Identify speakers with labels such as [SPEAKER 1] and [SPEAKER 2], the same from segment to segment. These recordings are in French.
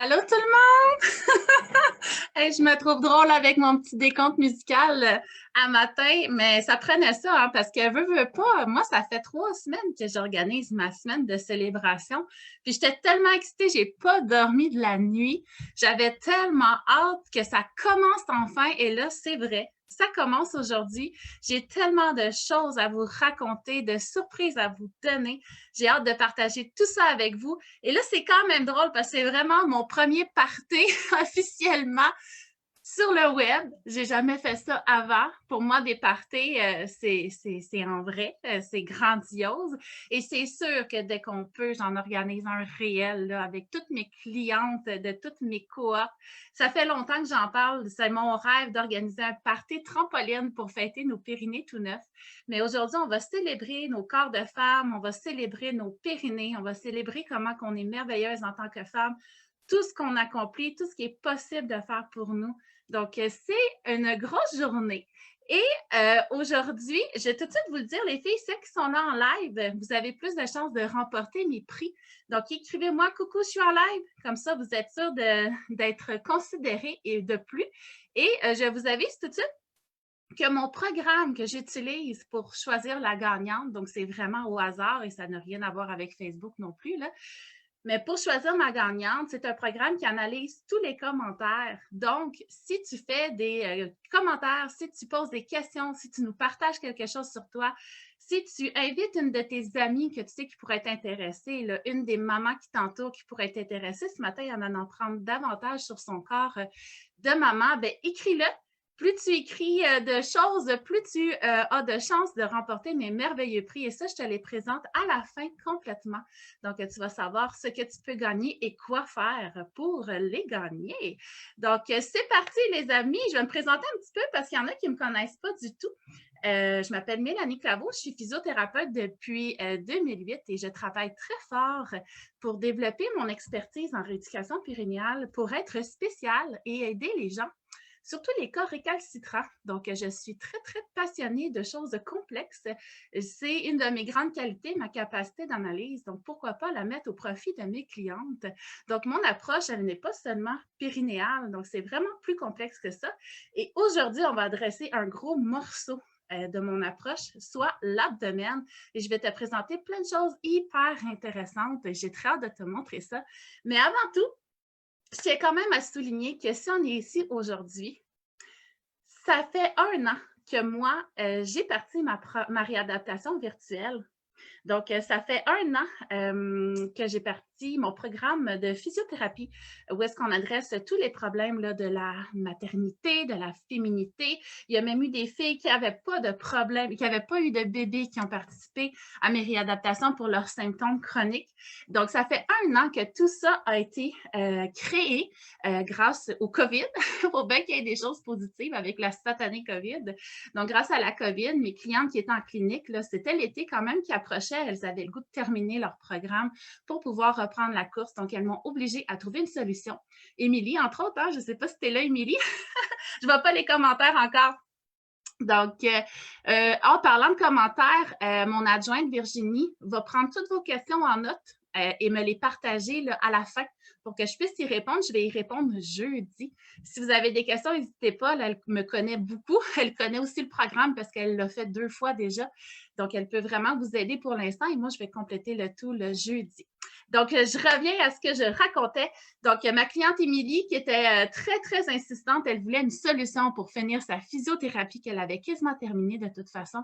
[SPEAKER 1] Allô tout le monde! Hey, je me trouve drôle avec mon petit décompte musical à matin, mais ça prenait ça, hein, parce que veux pas, moi, ça fait 3 semaines que j'organise ma semaine de célébration. Puis j'étais tellement excitée, j'ai pas dormi de la nuit. J'avais tellement hâte que ça commence enfin, et là, c'est vrai. Ça commence aujourd'hui. J'ai tellement de choses à vous raconter, de surprises à vous donner. J'ai hâte de partager tout ça avec vous. Et là, c'est quand même drôle parce que c'est vraiment mon premier party officiellement sur le web. J'ai jamais fait ça avant. Pour moi, des parties, c'est en vrai, c'est grandiose. Et c'est sûr que dès qu'on peut, j'en organise un réel là, avec toutes mes clientes de toutes mes cohortes. Ça fait longtemps que j'en parle. C'est mon rêve d'organiser un party trampoline pour fêter nos périnées tout neufs. Mais aujourd'hui, on va célébrer nos corps de femmes, on va célébrer nos périnées, on va célébrer comment on est merveilleuse en tant que femme, tout ce qu'on accomplit, tout ce qui est possible de faire pour nous. Donc, c'est une grosse journée. Et aujourd'hui, je vais tout de suite vous le dire, les filles, ceux qui sont là en live, vous avez plus de chances de remporter mes prix. Donc, écrivez-moi « Coucou, je suis en live ». Comme ça, vous êtes sûr d'être considérés et de plus. Et je vous avise tout de suite que mon programme que j'utilise pour choisir la gagnante, donc c'est vraiment au hasard et ça n'a rien à voir avec Facebook non plus, là. Mais pour choisir ma gagnante, c'est un programme qui analyse tous les commentaires. Donc, si tu fais des commentaires, si tu poses des questions, si tu nous partages quelque chose sur toi, si tu invites une de tes amies que tu sais qui pourrait être intéressée, là, une des mamans qui t'entourent qui pourrait être intéressée, ce matin, il y en a en prendre davantage sur son corps de maman, bien, écris-le. Plus tu écris de choses, plus tu as de chances de remporter mes merveilleux prix. Et ça, je te les présente à la fin complètement. Donc, tu vas savoir ce que tu peux gagner et quoi faire pour les gagner. Donc, c'est parti, les amis. Je vais me présenter un petit peu parce qu'il y en a qui ne me connaissent pas du tout. Je m'appelle Mélanie Claveau, je suis physiothérapeute depuis 2008 et je travaille très fort pour développer mon expertise en rééducation périnéale pour être spéciale et aider les gens, surtout les cas récalcitrants. Donc, je suis très, très passionnée de choses complexes. C'est une de mes grandes qualités, ma capacité d'analyse. Donc, pourquoi pas la mettre au profit de mes clientes? Donc, mon approche, elle n'est pas seulement périnéale. Donc, c'est vraiment plus complexe que ça. Et aujourd'hui, on va adresser un gros morceau de mon approche, soit l'abdomen. Et je vais te présenter plein de choses hyper intéressantes. J'ai très hâte de te montrer ça. Mais avant tout, je tiens quand même à souligner que si on est ici aujourd'hui, ça fait 1 an que moi, j'ai parti ma réadaptation virtuelle. Donc, ça fait 1 an que j'ai parti mon programme de physiothérapie où est-ce qu'on adresse tous les problèmes là, de la maternité, de la féminité. Il y a même eu des filles qui n'avaient pas de problème, qui n'avaient pas eu de bébé qui ont participé à mes réadaptations pour leurs symptômes chroniques. Donc, ça fait 1 an que tout ça a été créé grâce au COVID. Il faut bien qu'il y ait des choses positives avec la satanée COVID. Donc, grâce à la COVID, mes clientes qui étaient en clinique, c'était l'été quand même qui approchait. Elles avaient le goût de terminer leur programme pour pouvoir reprendre la course. Donc, elles m'ont obligée à trouver une solution. Émilie, entre autres, hein, je ne sais pas si tu es là, Émilie. Je ne vois pas les commentaires encore. Donc, en parlant de commentaires, mon adjointe Virginie va prendre toutes vos questions en note et me les partager là, à la fin pour que je puisse y répondre. Je vais y répondre jeudi. Si vous avez des questions, n'hésitez pas. Là, elle me connaît beaucoup. Elle connaît aussi le programme parce qu'elle l'a fait 2 fois déjà. Donc, elle peut vraiment vous aider pour l'instant et moi, je vais compléter le tout le jeudi. Donc, je reviens à ce que je racontais. Donc, ma cliente Émilie, qui était très, très insistante, elle voulait une solution pour finir sa physiothérapie qu'elle avait quasiment terminée de toute façon.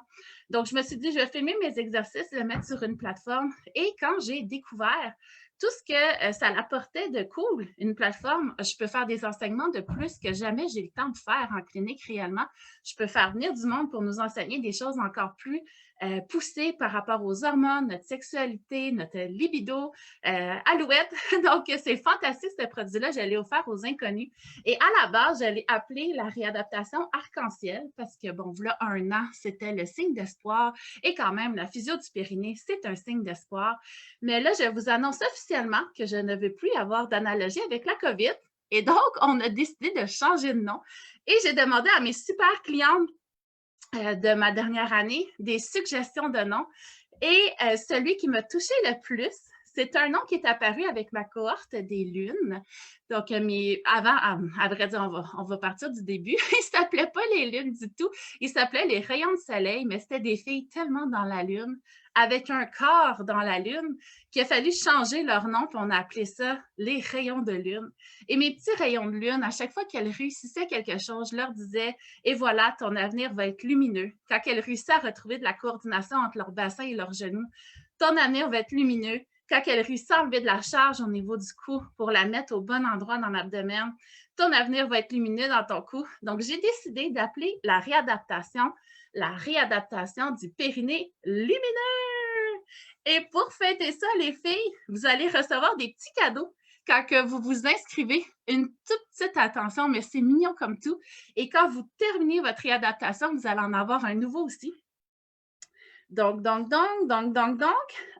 [SPEAKER 1] Donc, je me suis dit, je vais filmer mes exercices, les mettre sur une plateforme. Et quand j'ai découvert tout ce que ça apportait de cool, une plateforme, je peux faire des enseignements de plus que jamais j'ai le temps de faire en clinique réellement. Je peux faire venir du monde pour nous enseigner des choses encore plus poussées par rapport aux hormones, notre sexualité, notre libido, Alouette. Donc, c'est fantastique ce produit-là. Je l'ai offert aux inconnus. Et à la base, je l'ai appelé la réadaptation arc-en-ciel parce que, bon, voilà 1 an, c'était le signe d'espoir. Et quand même, la physio du périnée, c'est un signe d'espoir. Mais là, je vous annonce officiellement que je ne veux plus avoir d'analogie avec la COVID. Et donc, on a décidé de changer de nom. Et j'ai demandé à mes super clientes de ma dernière année des suggestions de noms. Et celui qui m'a touché le plus, C'est un nom qui est apparu avec ma cohorte des lunes. Donc, mais avant, à vrai dire, on va partir du début. Ils ne s'appelaient pas les lunes du tout. Ils s'appelaient les rayons de soleil, mais c'était des filles tellement dans la lune, avec un corps dans la lune, qu'il a fallu changer leur nom, puis on a appelé ça les rayons de lune. Et mes petits rayons de lune, à chaque fois qu'elles réussissaient quelque chose, je leur disais, et voilà, ton avenir va être lumineux. Quand elles réussissaient à retrouver de la coordination entre leur bassin et leurs genoux, ton avenir va être lumineux. Quand elle réussit à enlever de la charge au niveau du cou pour la mettre au bon endroit dans l'abdomen, ton avenir va être lumineux dans ton cou. Donc, j'ai décidé d'appeler la réadaptation du périnée lumineux. Et pour fêter ça, les filles, vous allez recevoir des petits cadeaux quand que vous vous inscrivez. Une toute petite attention, mais c'est mignon comme tout. Et quand vous terminez votre réadaptation, vous allez en avoir un nouveau aussi. Donc,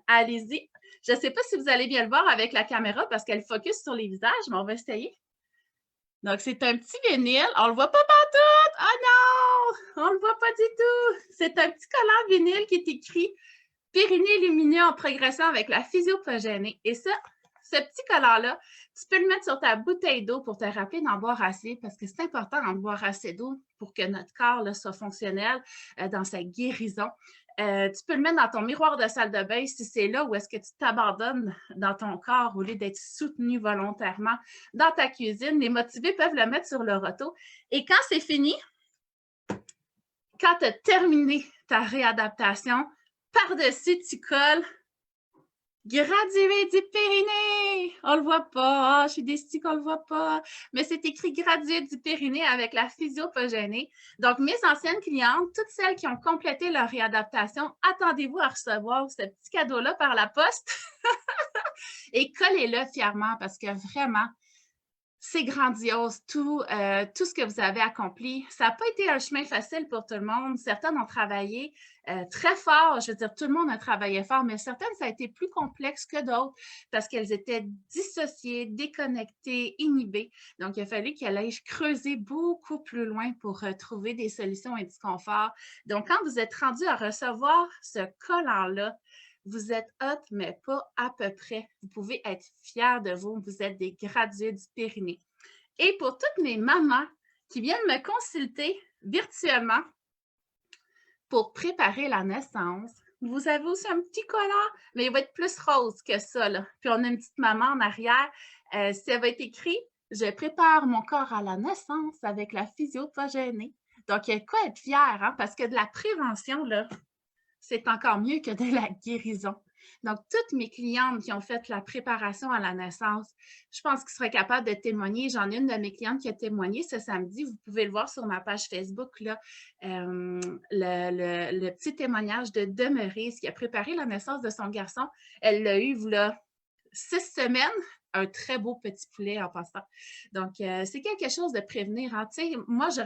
[SPEAKER 1] allez-y. Je ne sais pas si vous allez bien le voir avec la caméra parce qu'elle focus sur les visages, mais on va essayer. Donc, c'est un petit vinyle. On ne le voit pas partout. Oh non! On ne le voit pas du tout. C'est un petit collant vinyle qui est écrit « Périnée lumineux en progression avec la physiopogénée ». Et ça, ce petit collant-là, tu peux le mettre sur ta bouteille d'eau pour te rappeler d'en boire assez parce que c'est important d'en boire assez d'eau pour que notre corps là, soit fonctionnel dans sa guérison. Tu peux le mettre dans ton miroir de salle de bain si c'est là où est-ce que tu t'abandonnes dans ton corps au lieu d'être soutenu volontairement dans ta cuisine. Les motivés peuvent le mettre sur leur auto. Et quand c'est fini, quand tu as terminé ta réadaptation, par-dessus, tu colles gradué du périnée. On le voit pas. Je suis déçue qu'on le voit pas. Mais c'est écrit gradué du périnée avec la physiopogénée. Donc, mes anciennes clientes, toutes celles qui ont complété leur réadaptation, attendez-vous à recevoir ce petit cadeau-là par la poste et collez-le fièrement parce que vraiment, c'est grandiose, tout ce que vous avez accompli. Ça n'a pas été un chemin facile pour tout le monde. Certaines ont travaillé très fort. Je veux dire, tout le monde a travaillé fort, mais certaines, ça a été plus complexe que d'autres parce qu'elles étaient dissociées, déconnectées, inhibées. Donc, il a fallu qu'elles aillent creuser beaucoup plus loin pour trouver des solutions et du confort. Donc, quand vous êtes rendu à recevoir ce collant-là, vous êtes hot, mais pas à peu près. Vous pouvez être fiers de vous. Vous êtes des gradués du périnée. Et pour toutes mes mamans qui viennent me consulter virtuellement pour préparer la naissance, vous avez aussi un petit collant, mais il va être plus rose que ça. Là. Puis on a une petite maman en arrière. Ça va être écrit « Je prépare mon corps à la naissance avec la physiopogénée ». Donc, il y a quoi être fier, hein? Parce que de la prévention, là, c'est encore mieux que de la guérison. Donc, toutes mes clientes qui ont fait la préparation à la naissance, je pense qu'ils seraient capables de témoigner. J'en ai une de mes clientes qui a témoigné ce samedi. Vous pouvez le voir sur ma page Facebook, là, le petit témoignage de Demerise qui a préparé la naissance de son garçon. Elle l'a eu, voilà, 6 semaines. Un très beau petit poulet en passant. Donc, c'est quelque chose de prévenir. Hein. Tu sais, moi, je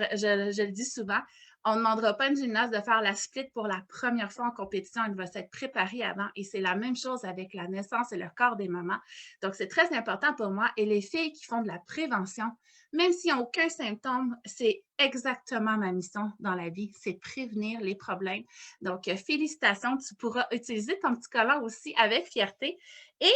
[SPEAKER 1] le dis souvent, on ne demandera pas à une gymnaste de faire la split pour la première fois en compétition. Elle va s'être préparée avant. Et c'est la même chose avec la naissance et le corps des mamans. Donc, c'est très important pour moi. Et les filles qui font de la prévention, même s'ils n'ont aucun symptôme, c'est exactement ma mission dans la vie. C'est prévenir les problèmes. Donc, félicitations. Tu pourras utiliser ton petit collant aussi avec fierté. Et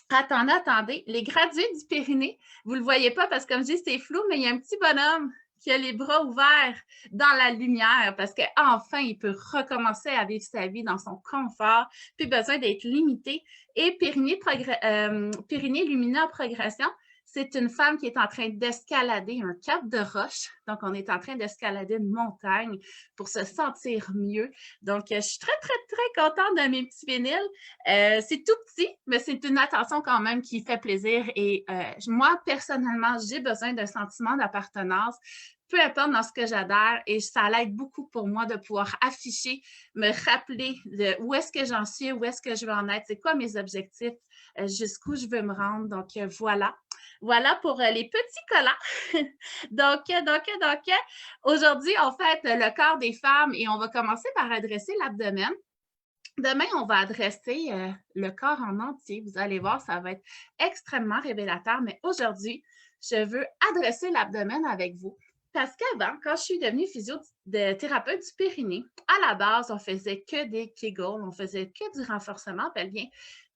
[SPEAKER 1] attendez, les gradués du périnée, vous ne le voyez pas parce que comme je dis, c'est flou, mais il y a un petit bonhomme qui a les bras ouverts dans la lumière parce qu'enfin, il peut recommencer à vivre sa vie dans son confort, plus besoin d'être limité. Et périnée lumineux en progression, c'est une femme qui est en train d'escalader un cap de roche. Donc, on est en train d'escalader une montagne pour se sentir mieux. Donc, je suis très, très, très contente de mes petits vinyles. C'est tout petit, mais c'est une attention quand même qui fait plaisir. Et moi, personnellement, j'ai besoin d'un sentiment d'appartenance, peu importe dans ce que j'adhère, et ça l'aide beaucoup pour moi de pouvoir afficher, me rappeler de où est-ce que j'en suis, où est-ce que je veux en être, c'est quoi mes objectifs, jusqu'où je veux me rendre. Donc, voilà. Voilà pour les petits collants. donc, aujourd'hui, on fête le corps des femmes et on va commencer par adresser l'abdomen. Demain, on va adresser le corps en entier. Vous allez voir, ça va être extrêmement révélateur. Mais aujourd'hui, je veux adresser l'abdomen avec vous parce qu'avant, quand je suis devenue physiothérapeute du périnée, à la base, on faisait que des Kegels, on faisait que du renforcement pelvien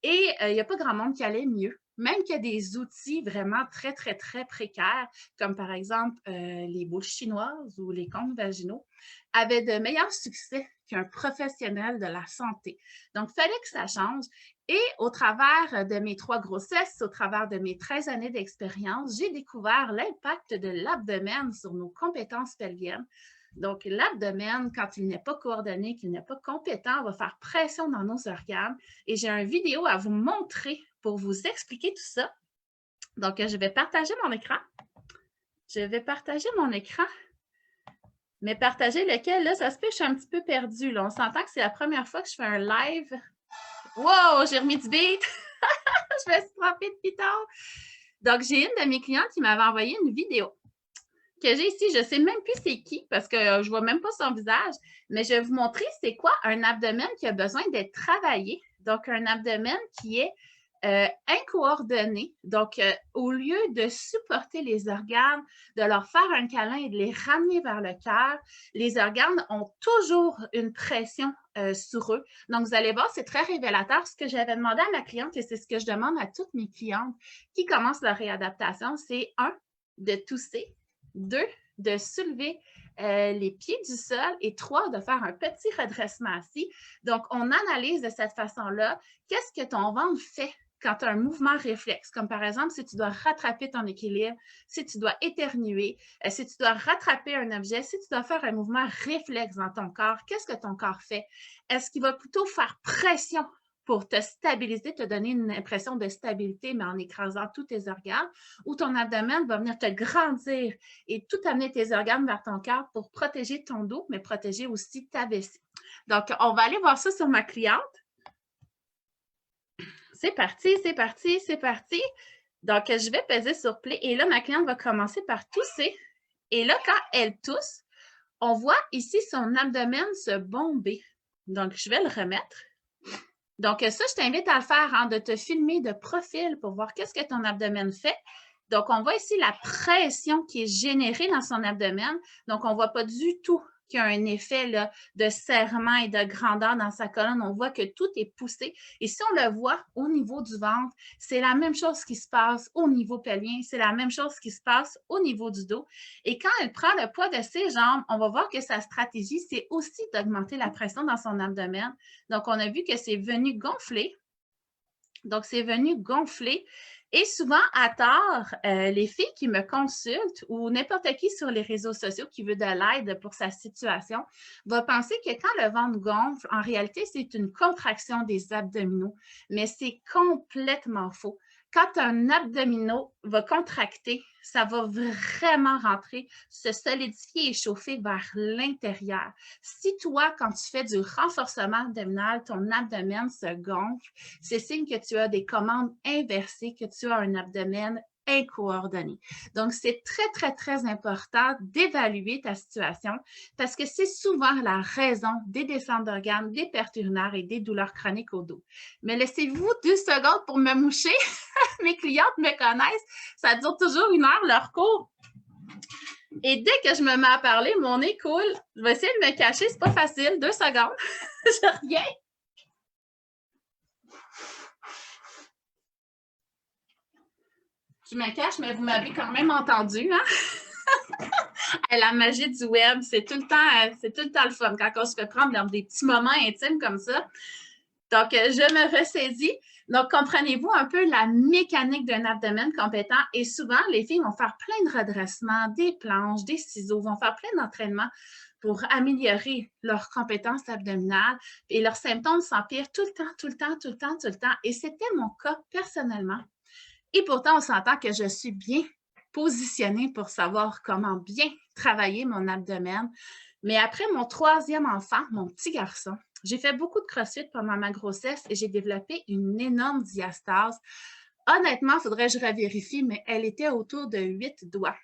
[SPEAKER 1] et il n'y a pas grand monde qui allait mieux. Même qu'il y a des outils vraiment très, très, très précaires, comme par exemple les boules chinoises ou les comptes vaginaux, avaient de meilleurs succès qu'un professionnel de la santé. Donc, il fallait que ça change. Et au travers de mes 3 grossesses, au travers de mes 13 années d'expérience, j'ai découvert l'impact de l'abdomen sur nos compétences pelviennes. Donc, l'abdomen, quand il n'est pas coordonné, qu'il n'est pas compétent, va faire pression dans nos organes. Et j'ai une vidéo à vous montrer pour vous expliquer tout ça. Donc, je vais partager mon écran. Mais partager lequel, là, ça se peut que je suis un petit peu perdue. Là. On s'entend que c'est la première fois que je fais un live. Wow, j'ai remis du beat! Je me suis trompée depuis tard. Donc, j'ai une de mes clientes qui m'avait envoyé une vidéo que j'ai ici. Je ne sais même plus c'est qui parce que je ne vois même pas son visage, mais je vais vous montrer c'est quoi un abdomen qui a besoin d'être travaillé. Donc, un abdomen qui est incoordonné. Donc, au lieu de supporter les organes, de leur faire un câlin et de les ramener vers le cœur, les organes ont toujours une pression sur eux. Donc, vous allez voir, c'est très révélateur. Ce que j'avais demandé à ma cliente, et c'est ce que je demande à toutes mes clientes qui commencent leur réadaptation, c'est 1, de tousser, 2, de soulever les pieds du sol et 3, de faire un petit redressement assis. Donc, on analyse de cette façon-là qu'est-ce que ton ventre fait quand tu as un mouvement réflexe, comme par exemple si tu dois rattraper ton équilibre, si tu dois éternuer, si tu dois rattraper un objet, si tu dois faire un mouvement réflexe dans ton corps, qu'est-ce que ton corps fait? Est-ce qu'il va plutôt faire pression pour te stabiliser, te donner une impression de stabilité, mais en écrasant tous tes organes, ou ton abdomen va venir te grandir et tout amener tes organes vers ton cœur pour protéger ton dos, mais protéger aussi ta vessie. Donc, on va aller voir ça sur ma cliente. C'est parti, c'est parti, c'est parti. Donc, je vais peser sur play et là, ma cliente va commencer par tousser. Et là, quand elle tousse, on voit ici son abdomen se bomber. Donc, je vais le remettre. Donc, ça, je t'invite à le faire, hein, de te filmer de profil pour voir qu'est-ce que ton abdomen fait. Donc, on voit ici la pression qui est générée dans son abdomen. Donc, on ne voit pas du tout qu'il y a un effet là, de serrement et de grandeur dans sa colonne. On voit que tout est poussé. Et si on le voit au niveau du ventre, c'est la même chose qui se passe au niveau pelvien. C'est la même chose qui se passe au niveau du dos. Et quand elle prend le poids de ses jambes, on va voir que sa stratégie, c'est aussi d'augmenter la pression dans son abdomen. Donc, on a vu que c'est venu gonfler. Donc, c'est venu gonfler. Et souvent, à tort, les filles qui me consultent ou n'importe qui sur les réseaux sociaux qui veut de l'aide pour sa situation va penser que quand le ventre gonfle, en réalité, c'est une contraction des abdominaux. Mais c'est complètement faux. Quand un abdominaux va contracter, ça va vraiment rentrer, se solidifier et chauffer vers l'intérieur. Si toi, quand tu fais du renforcement abdominal, ton abdomen se gonfle, c'est signe que tu as des commandes inversées, que tu as un abdomen incoordonné. Donc, c'est très, très, très important d'évaluer ta situation parce que c'est souvent la raison des descentes d'organes, des pertes urinaires et des douleurs chroniques au dos. Mais laissez-vous 2 secondes pour me moucher. Mes clientes me connaissent. Ça dure toujours 1 heure, leur cours. Et dès que je me mets à parler, mon nez coule. Je vais essayer de me cacher. C'est pas facile. 2 secondes. Je reviens. Je me cache, mais vous m'avez quand même entendu, hein? La magie du web, c'est tout le temps le fun quand on se fait prendre dans des petits moments intimes comme ça. Donc, je me ressaisis. Donc, comprenez-vous un peu la mécanique d'un abdomen compétent et souvent, les filles vont faire plein de redressements, des planches, des ciseaux, vont faire plein d'entraînements pour améliorer leurs compétences abdominales et leurs symptômes s'empirent tout le temps, tout le temps, tout le temps, tout le temps. Et c'était mon cas personnellement. Et pourtant, on s'entend que je suis bien positionnée pour savoir comment bien travailler mon abdomen. Mais après mon 3e enfant, mon petit garçon, j'ai fait beaucoup de crossfit pendant ma grossesse et j'ai développé une énorme diastase. Honnêtement, il faudrait que je revérifie, mais elle était autour de 8 doigts.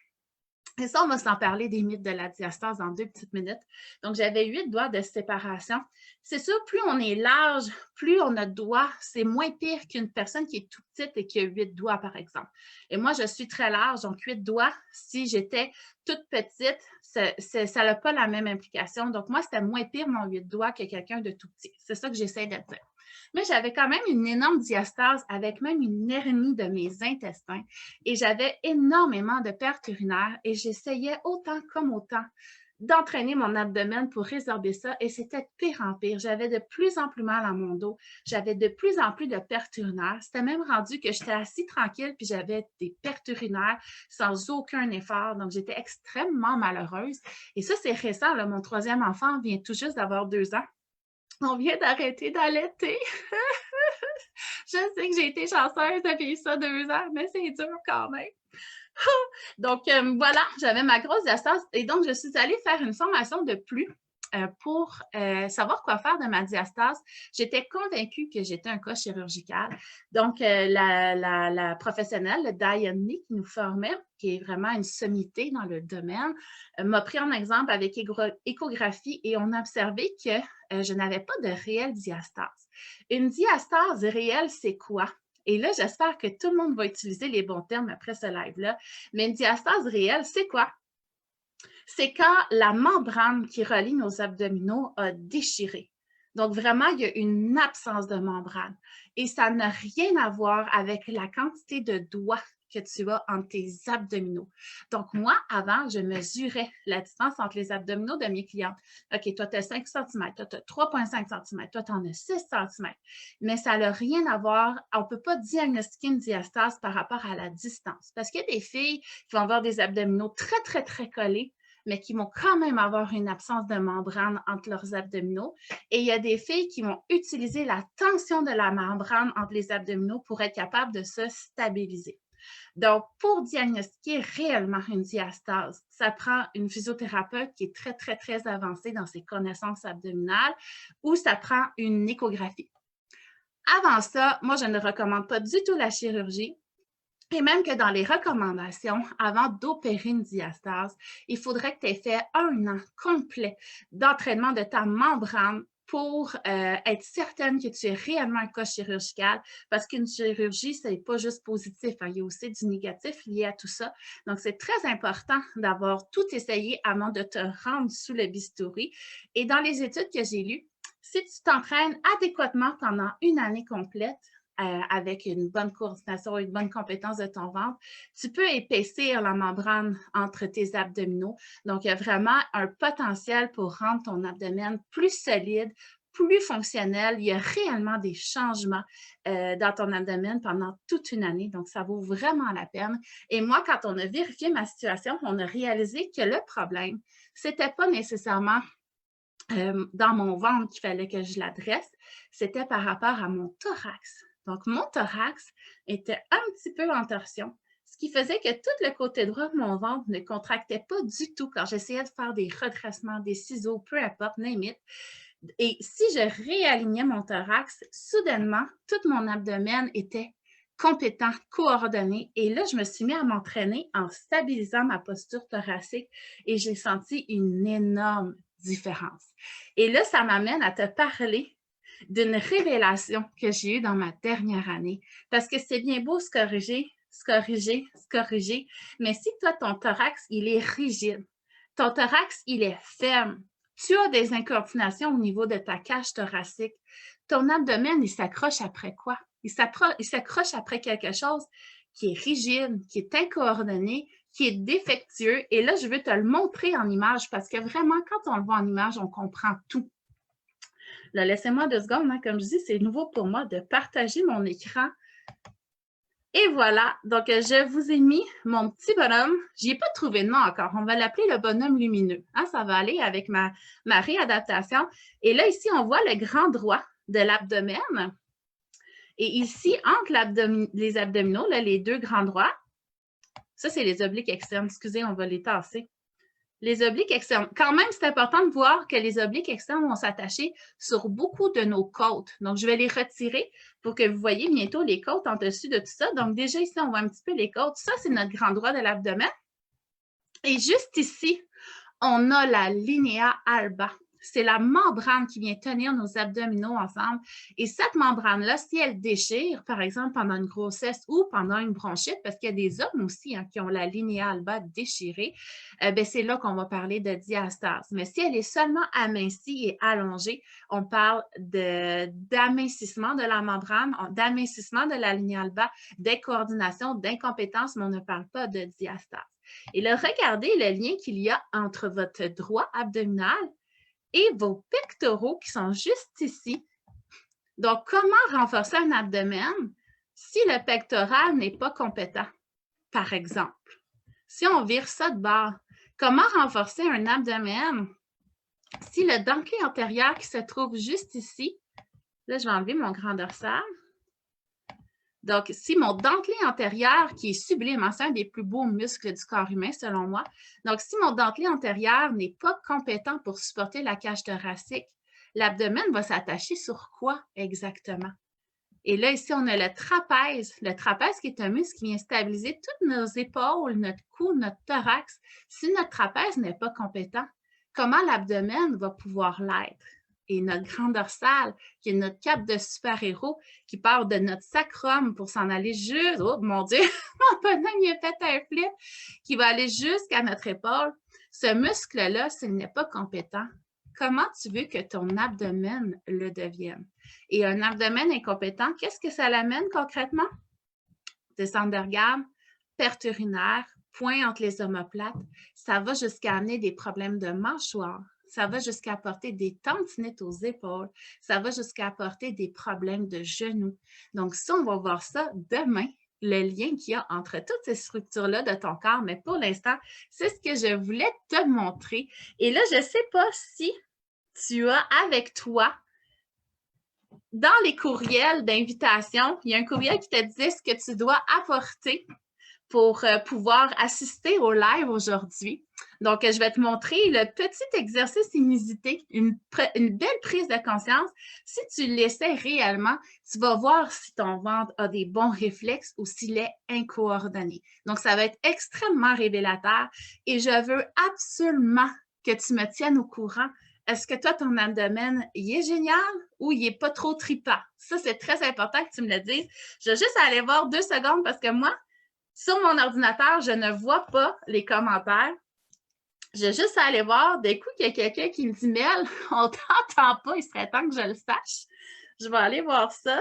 [SPEAKER 1] Et ça, on va s'en parler des mythes de la diastase dans 2 petites minutes. Donc, j'avais 8 doigts de séparation. C'est sûr, plus on est large, plus on a de doigts, c'est moins pire qu'une personne qui est toute petite et qui a 8 doigts, par exemple. Et moi, je suis très large, donc 8 doigts. Si j'étais toute petite, ça n'a pas la même implication. Donc, moi, c'était moins pire mon 8 doigts que quelqu'un de tout petit. C'est ça que j'essaie de dire. Mais j'avais quand même une énorme diastase avec même une hernie de mes intestins et j'avais énormément de pertes urinaires et j'essayais autant comme autant d'entraîner mon abdomen pour résorber ça et c'était de pire en pire. J'avais de plus en plus mal à mon dos. J'avais de plus en plus de pertes urinaires. C'était même rendu que j'étais assis tranquille puis j'avais des pertes urinaires sans aucun effort. Donc, j'étais extrêmement malheureuse. Et ça, c'est récent. Là. Mon troisième enfant vient tout juste d'avoir 2 ans. On vient d'arrêter d'allaiter. Je sais que j'ai été chanceuse de vivre ça 2 ans, mais c'est dur quand même. Donc, voilà, j'avais ma grosse diastase et donc je suis allée faire une formation de plus pour savoir quoi faire de ma diastase. J'étais convaincue que j'étais un cas chirurgical. Donc, la professionnelle, le Diane Lee, qui nous formait, qui est vraiment une sommité dans le domaine, m'a pris en exemple avec échographie et on a observé que je n'avais pas de réelle diastase. Une diastase réelle, c'est quoi? Et là, j'espère que tout le monde va utiliser les bons termes après ce live-là. Mais une diastase réelle, c'est quoi? C'est quand la membrane qui relie nos abdominaux a déchiré. Donc, vraiment, il y a une absence de membrane. Et ça n'a rien à voir avec la quantité de doigts que tu as entre tes abdominaux. Donc, moi, avant, je mesurais la distance entre les abdominaux de mes clientes. OK, toi, tu as 5 cm, toi, tu as 3,5 cm, toi, tu en as 6 cm. Mais ça n'a rien à voir. On ne peut pas diagnostiquer une diastase par rapport à la distance. Parce qu'il y a des filles qui vont avoir des abdominaux très, très, très collés, mais qui vont quand même avoir une absence de membrane entre leurs abdominaux. Et il y a des filles qui vont utiliser la tension de la membrane entre les abdominaux pour être capables de se stabiliser. Donc, pour diagnostiquer réellement une diastase, ça prend une physiothérapeute qui est très, très, très avancée dans ses connaissances abdominales ou ça prend une échographie. Avant ça, moi, je ne recommande pas du tout la chirurgie. Et même que dans les recommandations, avant d'opérer une diastase, il faudrait que tu aies fait 1 an complet d'entraînement de ta membrane pour être certaine que tu es réellement un cas chirurgical, parce qu'une chirurgie, ce n'est pas juste positif, hein, il y a aussi du négatif lié à tout ça. Donc, c'est très important d'avoir tout essayé avant de te rendre sous le bistouri. Et dans les études que j'ai lues, si tu t'entraînes adéquatement pendant 1 année complète, avec une bonne coordination et une bonne compétence de ton ventre, tu peux épaissir la membrane entre tes abdominaux. Donc, il y a vraiment un potentiel pour rendre ton abdomen plus solide, plus fonctionnel. Il y a réellement des changements dans ton abdomen pendant toute 1 année. Donc, ça vaut vraiment la peine. Et moi, quand on a vérifié ma situation, on a réalisé que le problème, c'était pas nécessairement dans mon ventre qu'il fallait que je l'adresse, c'était par rapport à mon thorax. Donc, mon thorax était un petit peu en torsion, ce qui faisait que tout le côté droit de mon ventre ne contractait pas du tout quand j'essayais de faire des redressements, des ciseaux, peu importe, name it. Et si je réalignais mon thorax, soudainement, tout mon abdomen était compétent, coordonné. Et là, je me suis mis à m'entraîner en stabilisant ma posture thoracique et j'ai senti une énorme différence. Et là, ça m'amène à te parler d'une révélation que j'ai eue dans ma dernière année. Parce que c'est bien beau se corriger, se corriger, se corriger, mais si toi, ton thorax, il est rigide, ton thorax, il est ferme, tu as des incoordinations au niveau de ta cage thoracique, ton abdomen, il s'accroche après quoi? Il s'accroche après quelque chose qui est rigide, qui est incoordonné, qui est défectueux. Et là, je veux te le montrer en image parce que vraiment, quand on le voit en image, on comprend tout. Là, laissez-moi 2 secondes. Hein, comme je dis, c'est nouveau pour moi de partager mon écran. Et voilà. Donc, je vous ai mis mon petit bonhomme. Je n'y ai pas trouvé de nom encore. On va l'appeler le bonhomme lumineux. Hein, ça va aller avec ma réadaptation. Et là, ici, on voit le grand droit de l'abdomen. Et ici, entre les abdominaux, là, les 2 grands droits, ça, c'est les obliques externes. Excusez, on va les tasser. Les obliques externes. Quand même, c'est important de voir que les obliques externes vont s'attacher sur beaucoup de nos côtes. Donc, je vais les retirer pour que vous voyez bientôt les côtes en dessus de tout ça. Donc, déjà ici, on voit un petit peu les côtes. Ça, c'est notre grand droit de l'abdomen. Et juste ici, on a la linea alba. C'est la membrane qui vient tenir nos abdominaux ensemble. Et cette membrane-là, si elle déchire, par exemple pendant une grossesse ou pendant une bronchite, parce qu'il y a des hommes aussi qui ont la linea alba déchirée, c'est là qu'on va parler de diastase. Mais si elle est seulement amincie et allongée, on parle d'amincissement de la membrane, d'amincissement de la linea alba, d'incoordination, d'incompétence, mais on ne parle pas de diastase. Et là, regardez le lien qu'il y a entre votre droit abdominal et vos pectoraux qui sont juste ici. Donc, comment renforcer un abdomen si le pectoral n'est pas compétent? Par exemple, si on vire ça de bord, comment renforcer un abdomen si le dentelé antérieur qui se trouve juste ici, là, je vais enlever mon grand dorsal. Donc, si mon dentelé antérieur, qui est sublime, c'est un des plus beaux muscles du corps humain, selon moi. Donc, si mon dentelé antérieur n'est pas compétent pour supporter la cage thoracique, l'abdomen va s'attacher sur quoi exactement? Et là, ici, on a le trapèze. Le trapèze qui est un muscle qui vient stabiliser toutes nos épaules, notre cou, notre thorax. Si notre trapèze n'est pas compétent, comment l'abdomen va pouvoir l'être? Et notre grand dorsal, qui est notre cape de super-héros, qui part de notre sacrum pour s'en aller juste, oh mon Dieu, mon bonhomme, il a fait un flip, qui va aller jusqu'à notre épaule. Ce muscle-là, s'il n'est pas compétent, comment tu veux que ton abdomen le devienne? Et un abdomen incompétent, qu'est-ce que ça l'amène concrètement? Descente d'organes, perte urinaire, point entre les omoplates. Ça va jusqu'à amener des problèmes de mâchoire. Ça va jusqu'à apporter des tendinites aux épaules. Ça va jusqu'à apporter des problèmes de genoux. Donc, ça, on va voir ça demain, le lien qu'il y a entre toutes ces structures-là de ton corps. Mais pour l'instant, c'est ce que je voulais te montrer. Et là, je ne sais pas si tu as avec toi, dans les courriels d'invitation, il y a un courriel qui te dit ce que tu dois apporter pour pouvoir assister au live aujourd'hui. Donc, je vais te montrer le petit exercice inusité, une belle prise de conscience. Si tu l'essaies réellement, tu vas voir si ton ventre a des bons réflexes ou s'il est incoordonné. Donc, ça va être extrêmement révélateur et je veux absolument que tu me tiennes au courant. Est-ce que toi, ton abdomen, il est génial ou il n'est pas trop tripant? Ça, c'est très important que tu me le dises. Je vais juste aller voir 2 secondes parce que moi, sur mon ordinateur, je ne vois pas les commentaires. Je vais juste aller voir. D'un coup, il y a quelqu'un qui me dit « Mel, on ne t'entend pas, il serait temps que je le sache. » Je vais aller voir ça.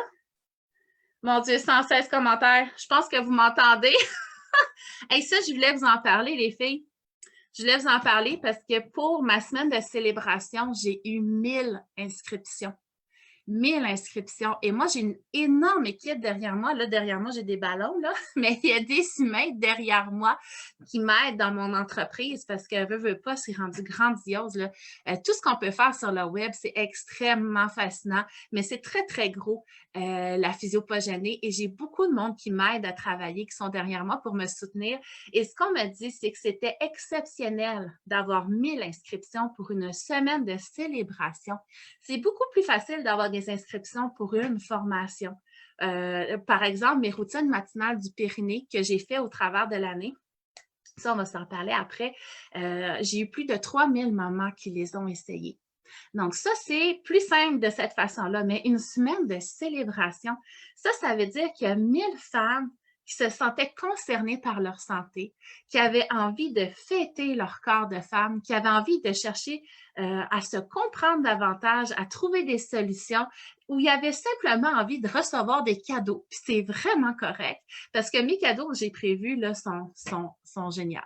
[SPEAKER 1] Mon Dieu, 116 commentaires. Je pense que vous m'entendez. Et ça, je voulais vous en parler, les filles. Je voulais vous en parler parce que pour ma semaine de célébration, j'ai eu 1000 inscriptions. 1000 inscriptions. Et moi, j'ai une énorme équipe derrière moi. Là, derrière moi, j'ai des ballons, là, mais il y a des humains derrière moi qui m'aident dans mon entreprise parce que veut pas, c'est rendu grandiose. Là. Tout ce qu'on peut faire sur le web, c'est extrêmement fascinant, mais c'est très, très gros, la physiopogénie. Et j'ai beaucoup de monde qui m'aide à travailler, qui sont derrière moi pour me soutenir. Et ce qu'on m'a dit, c'est que c'était exceptionnel d'avoir 1000 inscriptions pour une semaine de célébration. C'est beaucoup plus facile d'avoir des inscriptions pour une formation. Par exemple, mes routines matinales du périnée que j'ai fait au travers de l'année, ça, on va s'en parler après. J'ai eu plus de 3000 mamans qui les ont essayées. Donc, ça, c'est plus simple de cette façon-là, mais une semaine de célébration, ça veut dire qu'il y a 1000 femmes qui se sentaient concernées par leur santé, qui avaient envie de fêter leur corps de femme, qui avaient envie de chercher à se comprendre davantage, à trouver des solutions, où il y avait simplement envie de recevoir des cadeaux. Puis c'est vraiment correct, parce que mes cadeaux que j'ai prévus là, sont géniaux.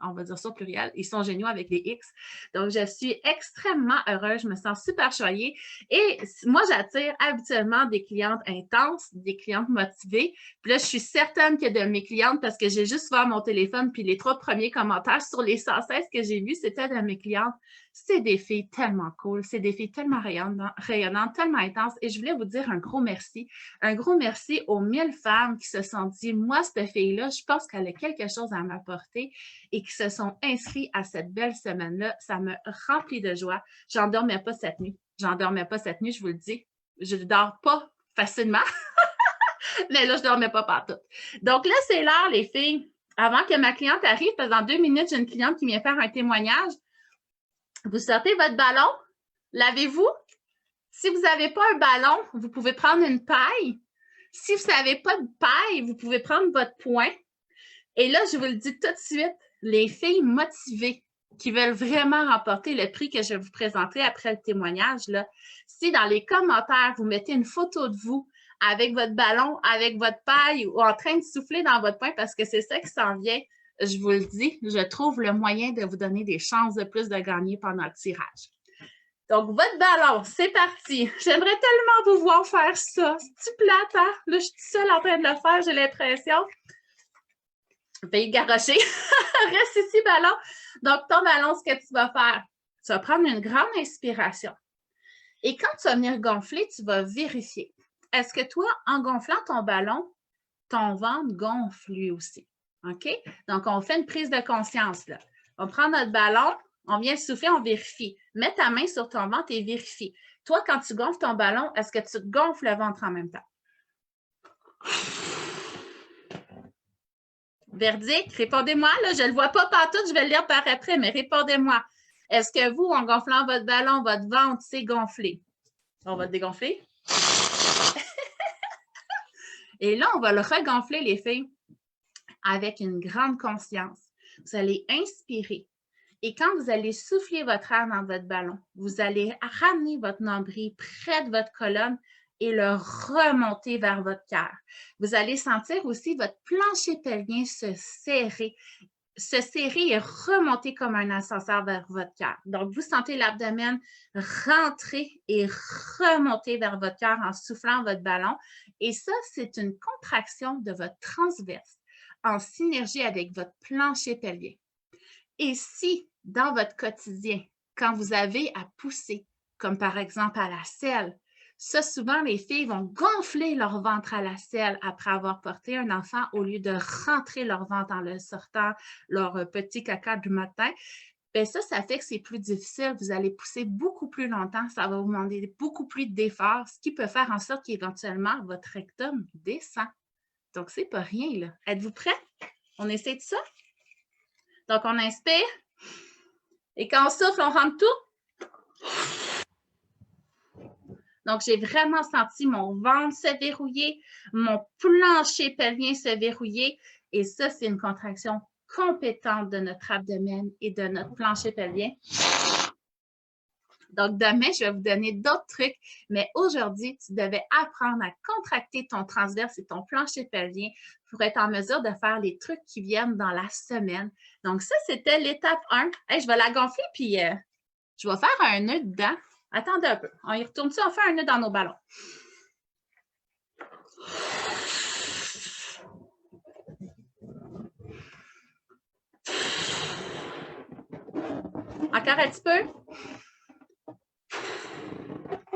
[SPEAKER 1] On va dire ça au pluriel. Ils sont géniaux avec des X. Donc, je suis extrêmement heureuse. Je me sens super choyée. Et moi, j'attire habituellement des clientes intenses, des clientes motivées. Puis là, je suis certaine que de mes clientes, parce que j'ai juste ouvert mon téléphone, puis les 3 premiers commentaires sur les 116 que j'ai vus, c'était de mes clientes. C'est des filles tellement cool, c'est des filles tellement rayonnantes, tellement intenses. Et je voulais vous dire un gros merci. Un gros merci aux 1000 femmes qui se sont dit, moi, cette fille-là, je pense qu'elle a quelque chose à m'apporter et qui se sont inscrits à cette belle semaine-là. Ça me remplit de joie. J'en dormais pas cette nuit. J'en dormais pas cette nuit, je vous le dis. Je ne dors pas facilement. Mais là, je ne dormais pas partout. Donc là, c'est l'heure, les filles. Avant que ma cliente arrive, parce que dans 2 minutes, j'ai une cliente qui vient faire un témoignage. Vous sortez votre ballon, lavez-vous. Si vous n'avez pas un ballon, vous pouvez prendre une paille. Si vous n'avez pas de paille, vous pouvez prendre votre poing. Et là, je vous le dis tout de suite, les filles motivées qui veulent vraiment remporter le prix que je vous présenterai après le témoignage, là, si dans les commentaires, vous mettez une photo de vous avec votre ballon, avec votre paille ou en train de souffler dans votre poing parce que c'est ça qui s'en vient, je vous le dis, je trouve le moyen de vous donner des chances de plus de gagner pendant le tirage. Donc, votre ballon, c'est parti. J'aimerais tellement vous voir faire ça. C'est-tu plate, hein? Là, je suis seule en train de le faire, j'ai l'impression. Je vais y garrocher. Reste ici, ballon. Donc, ton ballon, ce que tu vas faire, tu vas prendre une grande inspiration. Et quand tu vas venir gonfler, tu vas vérifier. Est-ce que toi, en gonflant ton ballon, ton ventre gonfle lui aussi? OK? Donc, on fait une prise de conscience, là. On prend notre ballon, on vient souffler, on vérifie. Mets ta main sur ton ventre et vérifie. Toi, quand tu gonfles ton ballon, est-ce que tu te gonfles le ventre en même temps? Verdict, répondez-moi, là, je ne le vois pas partout, je vais le lire par après, mais répondez-moi. Est-ce que vous, en gonflant votre ballon, votre ventre s'est gonflé? On va le dégonfler. Et là, on va le regonfler, les filles, avec une grande conscience. Vous allez inspirer. Et quand vous allez souffler votre air dans votre ballon, vous allez ramener votre nombril près de votre colonne et le remonter vers votre cœur. Vous allez sentir aussi votre plancher pelvien se serrer et remonter comme un ascenseur vers votre cœur. Donc, vous sentez l'abdomen rentrer et remonter vers votre cœur en soufflant votre ballon. Et ça, c'est une contraction de votre transverse en synergie avec votre plancher pelvien. Et si, dans votre quotidien, quand vous avez à pousser, comme par exemple à la selle, ça, souvent, les filles vont gonfler leur ventre à la selle après avoir porté un enfant au lieu de rentrer leur ventre en le sortant leur petit caca du matin. Bien, ça fait que c'est plus difficile. Vous allez pousser beaucoup plus longtemps. Ça va vous demander beaucoup plus d'efforts, ce qui peut faire en sorte qu'éventuellement, votre rectum descend. Donc, c'est pas rien, là. Êtes-vous prêts? On essaie de ça? Donc, on inspire. Et quand on souffle, on rentre tout. Donc, j'ai vraiment senti mon ventre se verrouiller, mon plancher pelvien se verrouiller. Et ça, c'est une contraction compétente de notre abdomen et de notre plancher pelvien. Donc, demain, je vais vous donner d'autres trucs, mais aujourd'hui, tu devais apprendre à contracter ton transverse et ton plancher pelvien pour être en mesure de faire les trucs qui viennent dans la semaine. Donc, ça, c'était l'étape 1. Hey, je vais la gonfler, puis je vais faire un nœud dedans. Attendez un peu. On y retourne ça, on fait un nœud dans nos ballons. Encore un petit peu.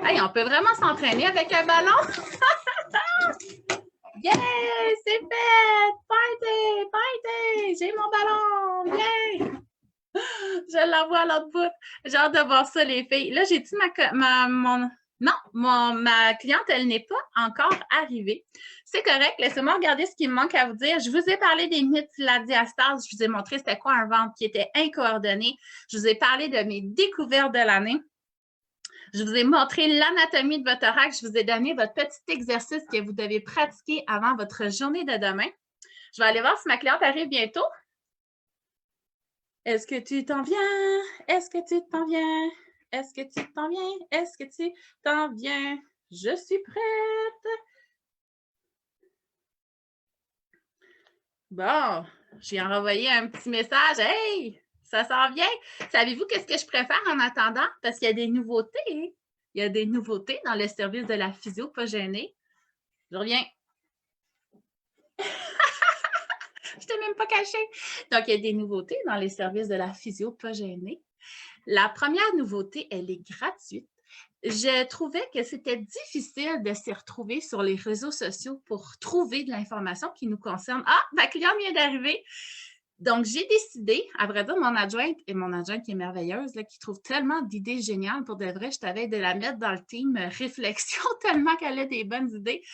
[SPEAKER 1] Hey, on peut vraiment s'entraîner avec un ballon? Yeah! C'est fait! Party! Party! J'ai mon ballon! Yeah! Je l'envoie à l'autre bout. J'ai hâte de voir ça, les filles. Là, j'ai dit ma cliente, elle n'est pas encore arrivée. C'est correct. Laissez-moi regarder ce qui me manque à vous dire. Je vous ai parlé des mythes de la diastase. Je vous ai montré c'était quoi un ventre qui était incoordonné. Je vous ai parlé de mes découvertes de l'année. Je vous ai montré l'anatomie de votre thorax. Je vous ai donné votre petit exercice que vous devez pratiquer avant votre journée de demain. Je vais aller voir si ma cliente arrive bientôt. Est-ce que tu t'en viens? Est-ce que tu t'en viens? Est-ce que tu t'en viens? Est-ce que tu t'en viens? Je suis prête. Bon, j'ai envoyé un petit message. Hey, ça s'en vient. Savez-vous qu'est-ce que je préfère en attendant? Parce qu'il y a des nouveautés. Il y a des nouveautés dans le service de la physio, pas gênée. Je reviens. Je t'ai même pas cachée. Donc, il y a des nouveautés dans les services de la physio, pas gênée. La première nouveauté, elle est gratuite. Je trouvais que c'était difficile de s'y retrouver sur les réseaux sociaux pour trouver de l'information qui nous concerne. Ah, ma cliente vient d'arriver. Donc, j'ai décidé, à vrai dire, mon adjointe qui est merveilleuse, là, qui trouve tellement d'idées géniales pour de vrai, je t'avais de la mettre dans le team réflexion tellement qu'elle a des bonnes idées.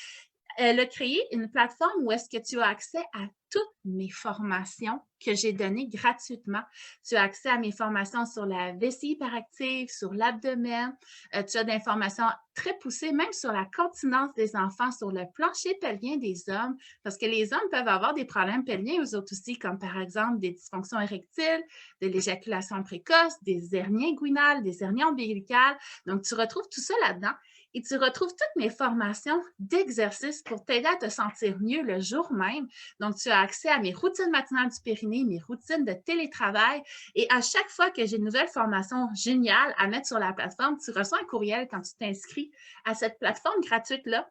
[SPEAKER 1] Elle a créé une plateforme où est-ce que tu as accès à toutes mes formations que j'ai données gratuitement. Tu as accès à mes formations sur la vessie hyperactive, sur l'abdomen. Tu as des informations très poussées, même sur la continence des enfants, sur le plancher pelvien des hommes, parce que les hommes peuvent avoir des problèmes pelviens, eux autres aussi, comme par exemple des dysfonctions érectiles, de l'éjaculation précoce, des hernies inguinales, des hernies ombilicales. Donc, tu retrouves tout ça là-dedans. Et tu retrouves toutes mes formations d'exercices pour t'aider à te sentir mieux le jour même. Donc, tu as accès à mes routines matinales du périnée, mes routines de télétravail. Et à chaque fois que j'ai une nouvelle formation géniale à mettre sur la plateforme, tu reçois un courriel quand tu t'inscris à cette plateforme gratuite-là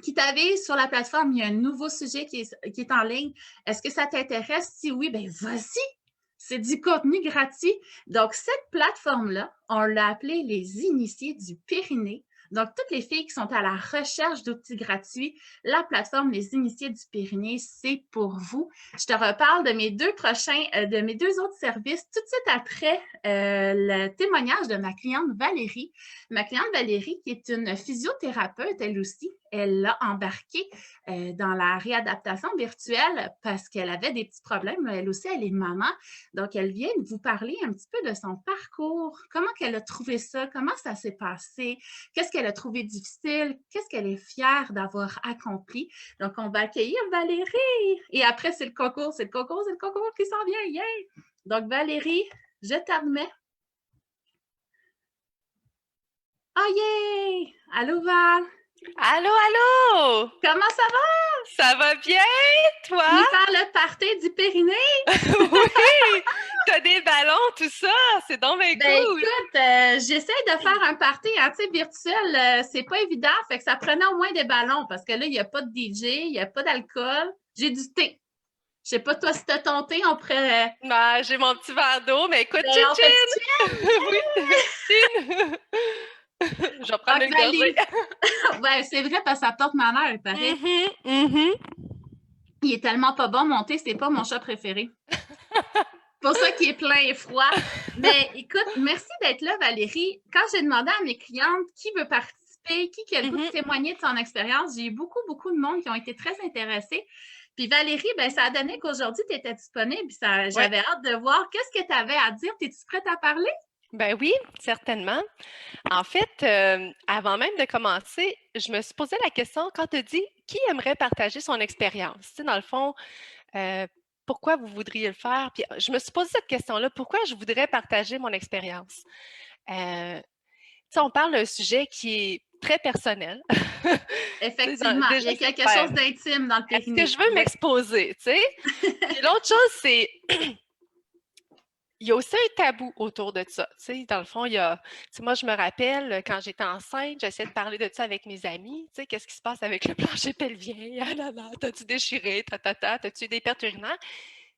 [SPEAKER 1] qui t'avise sur la plateforme, il y a un nouveau sujet qui est en ligne. Est-ce que ça t'intéresse? Si oui, bien vas-y! C'est du contenu gratuit. Donc, cette plateforme-là, on l'a appelée les initiés du périnée. Donc, toutes les filles qui sont à la recherche d'outils gratuits, la plateforme Les Initiés du Périnée, c'est pour vous. Je te reparle de mes deux autres services tout de suite après le témoignage de ma cliente Valérie. Ma cliente Valérie, qui est une physiothérapeute, elle aussi, elle l'a embarquée dans la réadaptation virtuelle parce qu'elle avait des petits problèmes. Elle aussi, elle est maman. Donc, elle vient vous parler un petit peu de son parcours, comment elle a trouvé ça, comment ça s'est passé, qu'est-ce qu'elle a trouvé difficile, qu'est-ce qu'elle est fière d'avoir accompli. Donc, on va accueillir Valérie. Et après, c'est le concours qui s'en vient. Yeah! Donc, Valérie, je t'admets. Oh yeah! Allô, Val!
[SPEAKER 2] Allô, allô!
[SPEAKER 1] Comment ça va?
[SPEAKER 2] Ça va bien, toi?
[SPEAKER 1] Venu faire le party du périnée?
[SPEAKER 2] Oui! T'as des ballons, tout ça! C'est donc bien
[SPEAKER 1] Ben
[SPEAKER 2] cool!
[SPEAKER 1] écoute, j'essaie de faire un party virtuel, c'est pas évident, fait que ça prenait au moins des ballons parce que là, il n'y a pas de DJ, il n'y a pas d'alcool, j'ai du thé. Je sais pas toi si t'as ton thé, on pourrait.
[SPEAKER 2] Ben, j'ai mon petit verre d'eau, mais écoute,
[SPEAKER 1] Ben, on fait
[SPEAKER 2] chin-chin! Oui, chin! Je vais prendre une gorgée.
[SPEAKER 1] Ouais, c'est vrai parce que ça porte malheur, il paraît.
[SPEAKER 2] Mhm.
[SPEAKER 1] Il est tellement pas bon, mon thé, c'est pas mon chat préféré. C'est pour ça qu'il est plein et froid. Mais écoute, merci d'être là, Valérie. Quand j'ai demandé à mes clientes qui veut participer, qui a le goût de témoigner de son expérience, j'ai eu beaucoup de monde qui ont été très intéressés. Puis Valérie, ben, ça a donné qu'aujourd'hui, tu étais disponible. Puis j'avais hâte de voir qu'est-ce que tu avais à dire. Es-tu prête à parler?
[SPEAKER 2] Ben oui, certainement. En fait, avant même de commencer, je me suis posé la question quand tu as dit qui aimerait partager son expérience. Tu sais, dans le fond, pourquoi vous voudriez le faire? Puis je me suis posé cette question-là, pourquoi je voudrais partager mon expérience? Tu sais, on parle d'un sujet qui est très personnel.
[SPEAKER 1] Effectivement, il y a quelque chose d'intime dans le périnée.
[SPEAKER 2] Est-ce que je veux m'exposer, tu sais? Puis l'autre chose, c'est il y a aussi un tabou autour de ça. Tu sais, dans le fond, il y a. Tu sais, moi, je me rappelle quand j'étais enceinte, j'essayais de parler de ça avec mes amis. Tu sais, qu'est-ce qui se passe avec le plancher pelvien? Ah là là, t'as-tu déchiré? T'as-tu eu des pertes urinaires?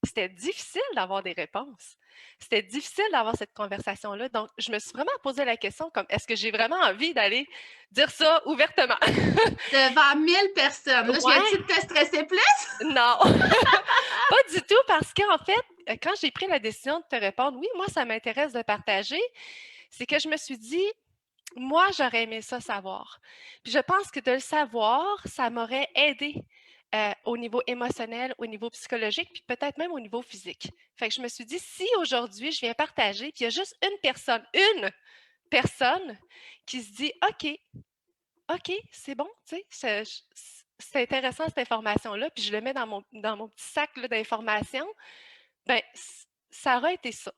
[SPEAKER 2] C'était difficile d'avoir des réponses. C'était difficile d'avoir cette conversation-là. Donc, je me suis vraiment posé la question comme est-ce que j'ai vraiment envie d'aller dire ça ouvertement?
[SPEAKER 1] Devant 1000 personnes. Là, je viens-tu de te stresser plus?
[SPEAKER 2] Non, pas du tout, parce qu'en fait, quand j'ai pris la décision de te répondre, oui, moi, ça m'intéresse de partager, c'est que je me suis dit, moi, j'aurais aimé ça savoir. Puis je pense que de le savoir, ça m'aurait aidé au niveau émotionnel, au niveau psychologique, puis peut-être même au niveau physique. Fait que je me suis dit, si aujourd'hui, je viens partager, puis il y a juste une personne qui se dit, OK, c'est bon, tu sais, c'est intéressant cette information-là, puis je le mets dans mon petit sac d'informations, bien, ça aurait été ça.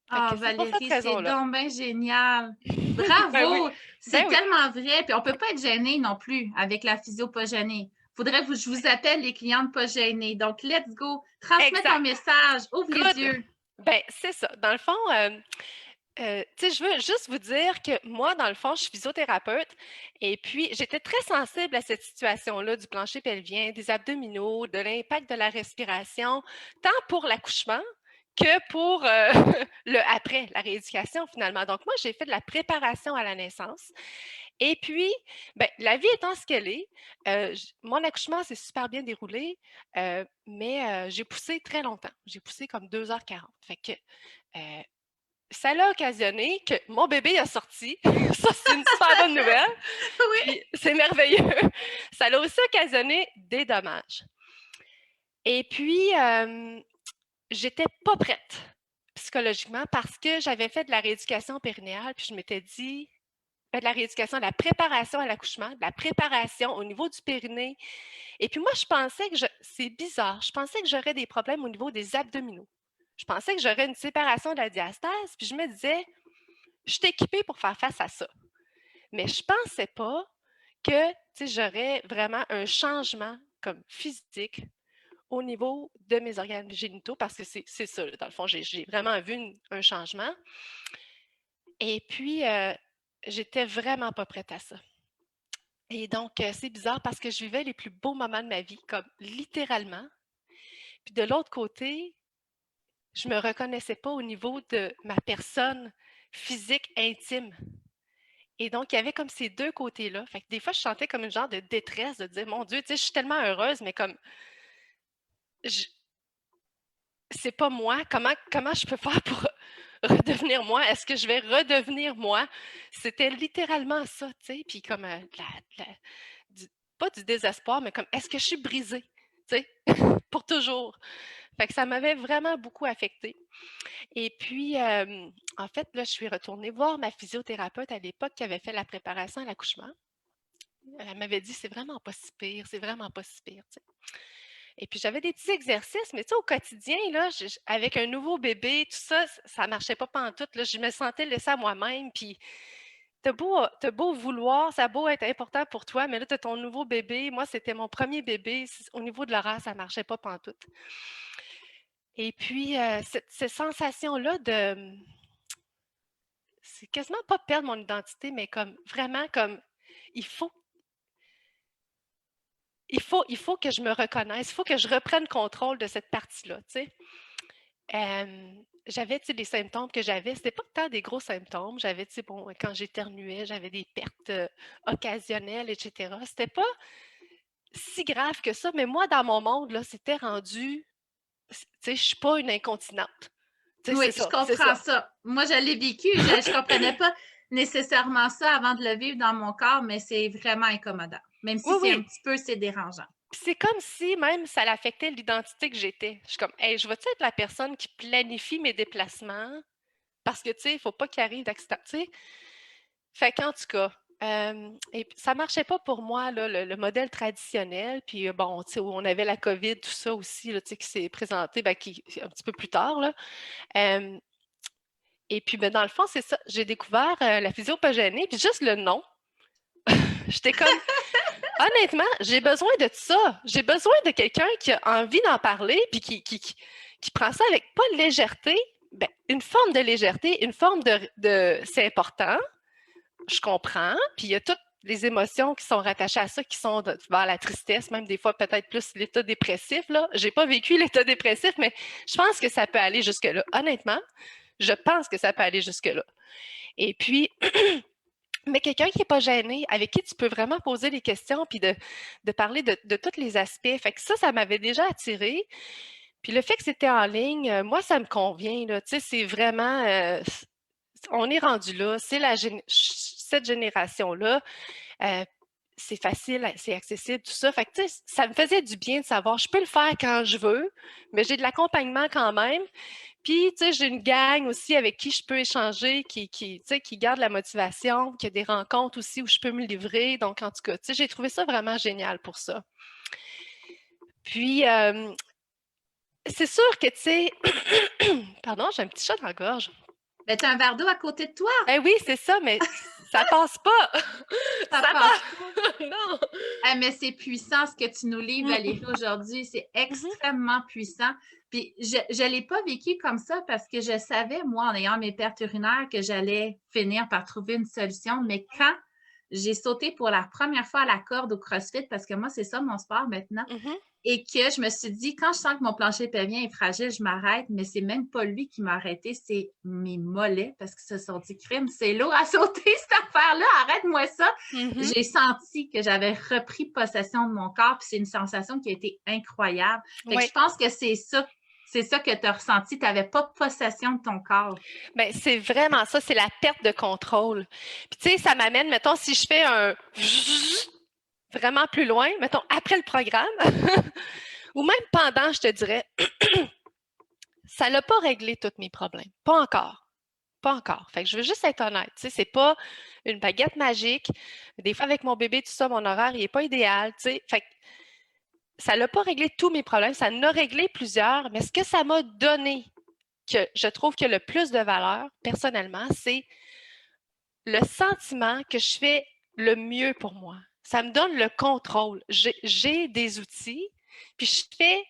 [SPEAKER 1] Ah,
[SPEAKER 2] C'est pour cette
[SPEAKER 1] Valérie, c'est
[SPEAKER 2] raison-là.
[SPEAKER 1] donc bien génial.
[SPEAKER 2] Ben oui,
[SPEAKER 1] Bravo! C'est
[SPEAKER 2] ben oui,
[SPEAKER 1] tellement vrai. Puis on ne peut pas être gêné non plus avec la physio pas gênée. Faudrait que je vous appelle les clientes pas gênées. Donc, let's go. Transmets ton
[SPEAKER 2] exact.
[SPEAKER 1] message. Ouvre les
[SPEAKER 2] Good.
[SPEAKER 1] yeux.
[SPEAKER 2] Ben, c'est ça. Dans le fond, tu sais, je veux juste vous dire que moi, dans le fond, je suis physiothérapeute et puis j'étais très sensible à cette situation-là du plancher pelvien, des abdominaux, de l'impact de la respiration, tant pour l'accouchement que pour le après, la rééducation finalement. Donc, moi, j'ai fait de la préparation à la naissance. Et puis, ben, la vie étant ce qu'elle est, mon accouchement s'est super bien déroulé, mais j'ai poussé très longtemps. J'ai poussé comme 2h40. Fait que euh, ça l'a occasionné que mon bébé a sorti. Ça, c'est une super bonne nouvelle.
[SPEAKER 1] Oui.
[SPEAKER 2] Puis, c'est merveilleux. Ça l'a aussi occasionné des dommages. Et puis, j'étais pas prête psychologiquement parce que j'avais fait de la rééducation périnéale, puis je m'étais dit, de la rééducation, de la préparation à l'accouchement, de la préparation au niveau du périnée. Et puis moi, je pensais que c'est bizarre, je pensais que j'aurais des problèmes au niveau des abdominaux. Je pensais que j'aurais une séparation de la diastase, puis je me disais, je suis équipée pour faire face à ça. Mais je pensais pas que j'aurais vraiment un changement comme physique au niveau de mes organes génitaux, parce que c'est ça, dans le fond, j'ai vraiment vu un changement. Et puis, j'étais vraiment pas prête à ça. Et donc, c'est bizarre parce que je vivais les plus beaux moments de ma vie, comme littéralement. Puis de l'autre côté, je me reconnaissais pas au niveau de ma personne physique intime. Et donc, il y avait comme ces deux côtés-là. Fait que des fois, je sentais comme une genre de détresse de dire, mon Dieu, tu sais, je suis tellement heureuse, mais comme, c'est pas moi. Comment je peux faire pour redevenir moi? Est-ce que je vais redevenir moi? C'était littéralement ça, tu sais. Puis comme, pas du désespoir, mais comme, est-ce que je suis brisée, tu sais, pour toujours? Fait que ça m'avait vraiment beaucoup affectée. Et puis, en fait, là, je suis retournée voir ma physiothérapeute à l'époque qui avait fait la préparation à l'accouchement. Elle m'avait dit, c'est vraiment pas si pire, c'est vraiment pas si pire, tu sais. Et puis, j'avais des petits exercices, mais tu sais, au quotidien, là, avec un nouveau bébé, tout ça, ça marchait pas pantoute, là. Je me sentais laissée à moi-même, puis t'as beau vouloir, ça a beau être important pour toi, mais là, t'as ton nouveau bébé. Moi, c'était mon premier bébé. Au niveau de l'horaire, ça marchait pas pantoute. Et puis, cette sensation-là c'est quasiment pas perdre mon identité, mais comme vraiment comme il faut, il faut que je me reconnaisse, il faut que je reprenne contrôle de cette partie-là, tu sais. J'avais, tu sais, les symptômes que j'avais, c'était pas tant des gros symptômes. J'avais, tu sais, bon, quand j'éternuais, j'avais des pertes occasionnelles, etc. C'était pas si grave que ça, mais moi, dans mon monde, là, c'était rendu, tu sais, je suis pas une incontinente. Tu sais,
[SPEAKER 1] Oui,
[SPEAKER 2] c'est
[SPEAKER 1] je
[SPEAKER 2] ça, c'est
[SPEAKER 1] comprends
[SPEAKER 2] ça.
[SPEAKER 1] ça. Moi, je l'ai vécu. Je comprenais pas nécessairement ça avant de le vivre dans mon corps, mais c'est vraiment incommodant. Même si
[SPEAKER 2] Oui,
[SPEAKER 1] c'est un
[SPEAKER 2] oui.
[SPEAKER 1] petit peu, c'est dérangeant.
[SPEAKER 2] Puis c'est comme si même ça l'affectait l'identité que j'étais. Je suis comme, hey, je vais-tu être la personne qui planifie mes déplacements? Parce que, tu sais, il ne faut pas qu'il arrive d'accident, tu sais. Fait qu'en tout cas, et puis ça marchait pas pour moi, là, le modèle traditionnel. Puis bon, tu sais, on avait la COVID, tout ça aussi, là, tu sais, qui s'est présenté un petit peu plus tard, là. Euh, et puis, ben, dans le fond, c'est ça. J'ai découvert la physiopagénie, puis juste le nom. J'étais comme, honnêtement, j'ai besoin de ça. J'ai besoin de quelqu'un qui a envie d'en parler, puis qui prend ça avec pas de légèreté, ben, une forme de légèreté, une forme de c'est important, je comprends, puis il y a toutes les émotions qui sont rattachées à ça, qui sont vers la tristesse, même des fois peut-être plus l'état dépressif. Là. J'ai pas vécu l'état dépressif, mais je pense que ça peut aller jusque-là. Honnêtement, je pense que ça peut aller jusque-là. Et puis, mais quelqu'un qui n'est pas gêné, avec qui tu peux vraiment poser des questions, puis de parler de tous les aspects. Fait que ça m'avait déjà attiré. Puis le fait que c'était en ligne, moi, ça me convient. Là. Tu sais, c'est vraiment, on est rendu là. C'est cette génération-là. Euh, c'est facile, c'est accessible, tout ça. Fait que, tu sais, ça me faisait du bien de savoir, je peux le faire quand je veux, mais j'ai de l'accompagnement quand même. Puis, tu sais, j'ai une gang aussi avec qui je peux échanger, tu sais, qui garde la motivation, qui a des rencontres aussi où je peux me livrer. Donc, en tout cas, tu sais, j'ai trouvé ça vraiment génial pour ça. Puis, c'est sûr que, tu sais, pardon, j'ai un petit chat dans la gorge.
[SPEAKER 1] Ben, tu as un verre d'eau à côté de toi.
[SPEAKER 2] Ben oui, c'est ça, mais ça passe pas.
[SPEAKER 1] Ça
[SPEAKER 2] Ça
[SPEAKER 1] passe.
[SPEAKER 2] passe. Non.
[SPEAKER 1] Ah, mais c'est puissant ce que tu nous livres, Valérie, aujourd'hui. C'est extrêmement puissant. Puis je ne l'ai pas vécu comme ça parce que je savais, moi, en ayant mes pertes urinaires, que j'allais finir par trouver une solution. Mais quand j'ai sauté pour la première fois à la corde au CrossFit, parce que moi, c'est ça mon sport maintenant, et que je me suis dit, quand je sens que mon plancher pelvien est fragile, je m'arrête, mais c'est même pas lui qui m'a arrêté, c'est mes mollets parce qu'ils se sont dit, crime, c'est lourd à sauter cette affaire-là, arrête-moi ça. J'ai senti que j'avais repris possession de mon corps, puis c'est une sensation qui a été incroyable. Fait que je pense que c'est ça que tu as ressenti. Tu n'avais pas possession de ton corps.
[SPEAKER 2] Bien, c'est vraiment ça, c'est la perte de contrôle. Puis, tu sais, ça m'amène, mettons, si je fais un vraiment plus loin, mettons, après le programme, Ou même pendant, je te dirais, ça l'a pas réglé tous mes problèmes. Pas encore. Pas encore. Fait que je veux juste être honnête. Tu sais, c'est pas une baguette magique. Des fois, avec mon bébé, tout ça, mon horaire, il est pas idéal. Tu sais. Fait que ça l'a pas réglé tous mes problèmes. Ça en a réglé plusieurs. Mais ce que ça m'a donné, que je trouve que le plus de valeur, personnellement, c'est le sentiment que je fais le mieux pour moi. Ça me donne le contrôle. J'ai des outils, puis je fais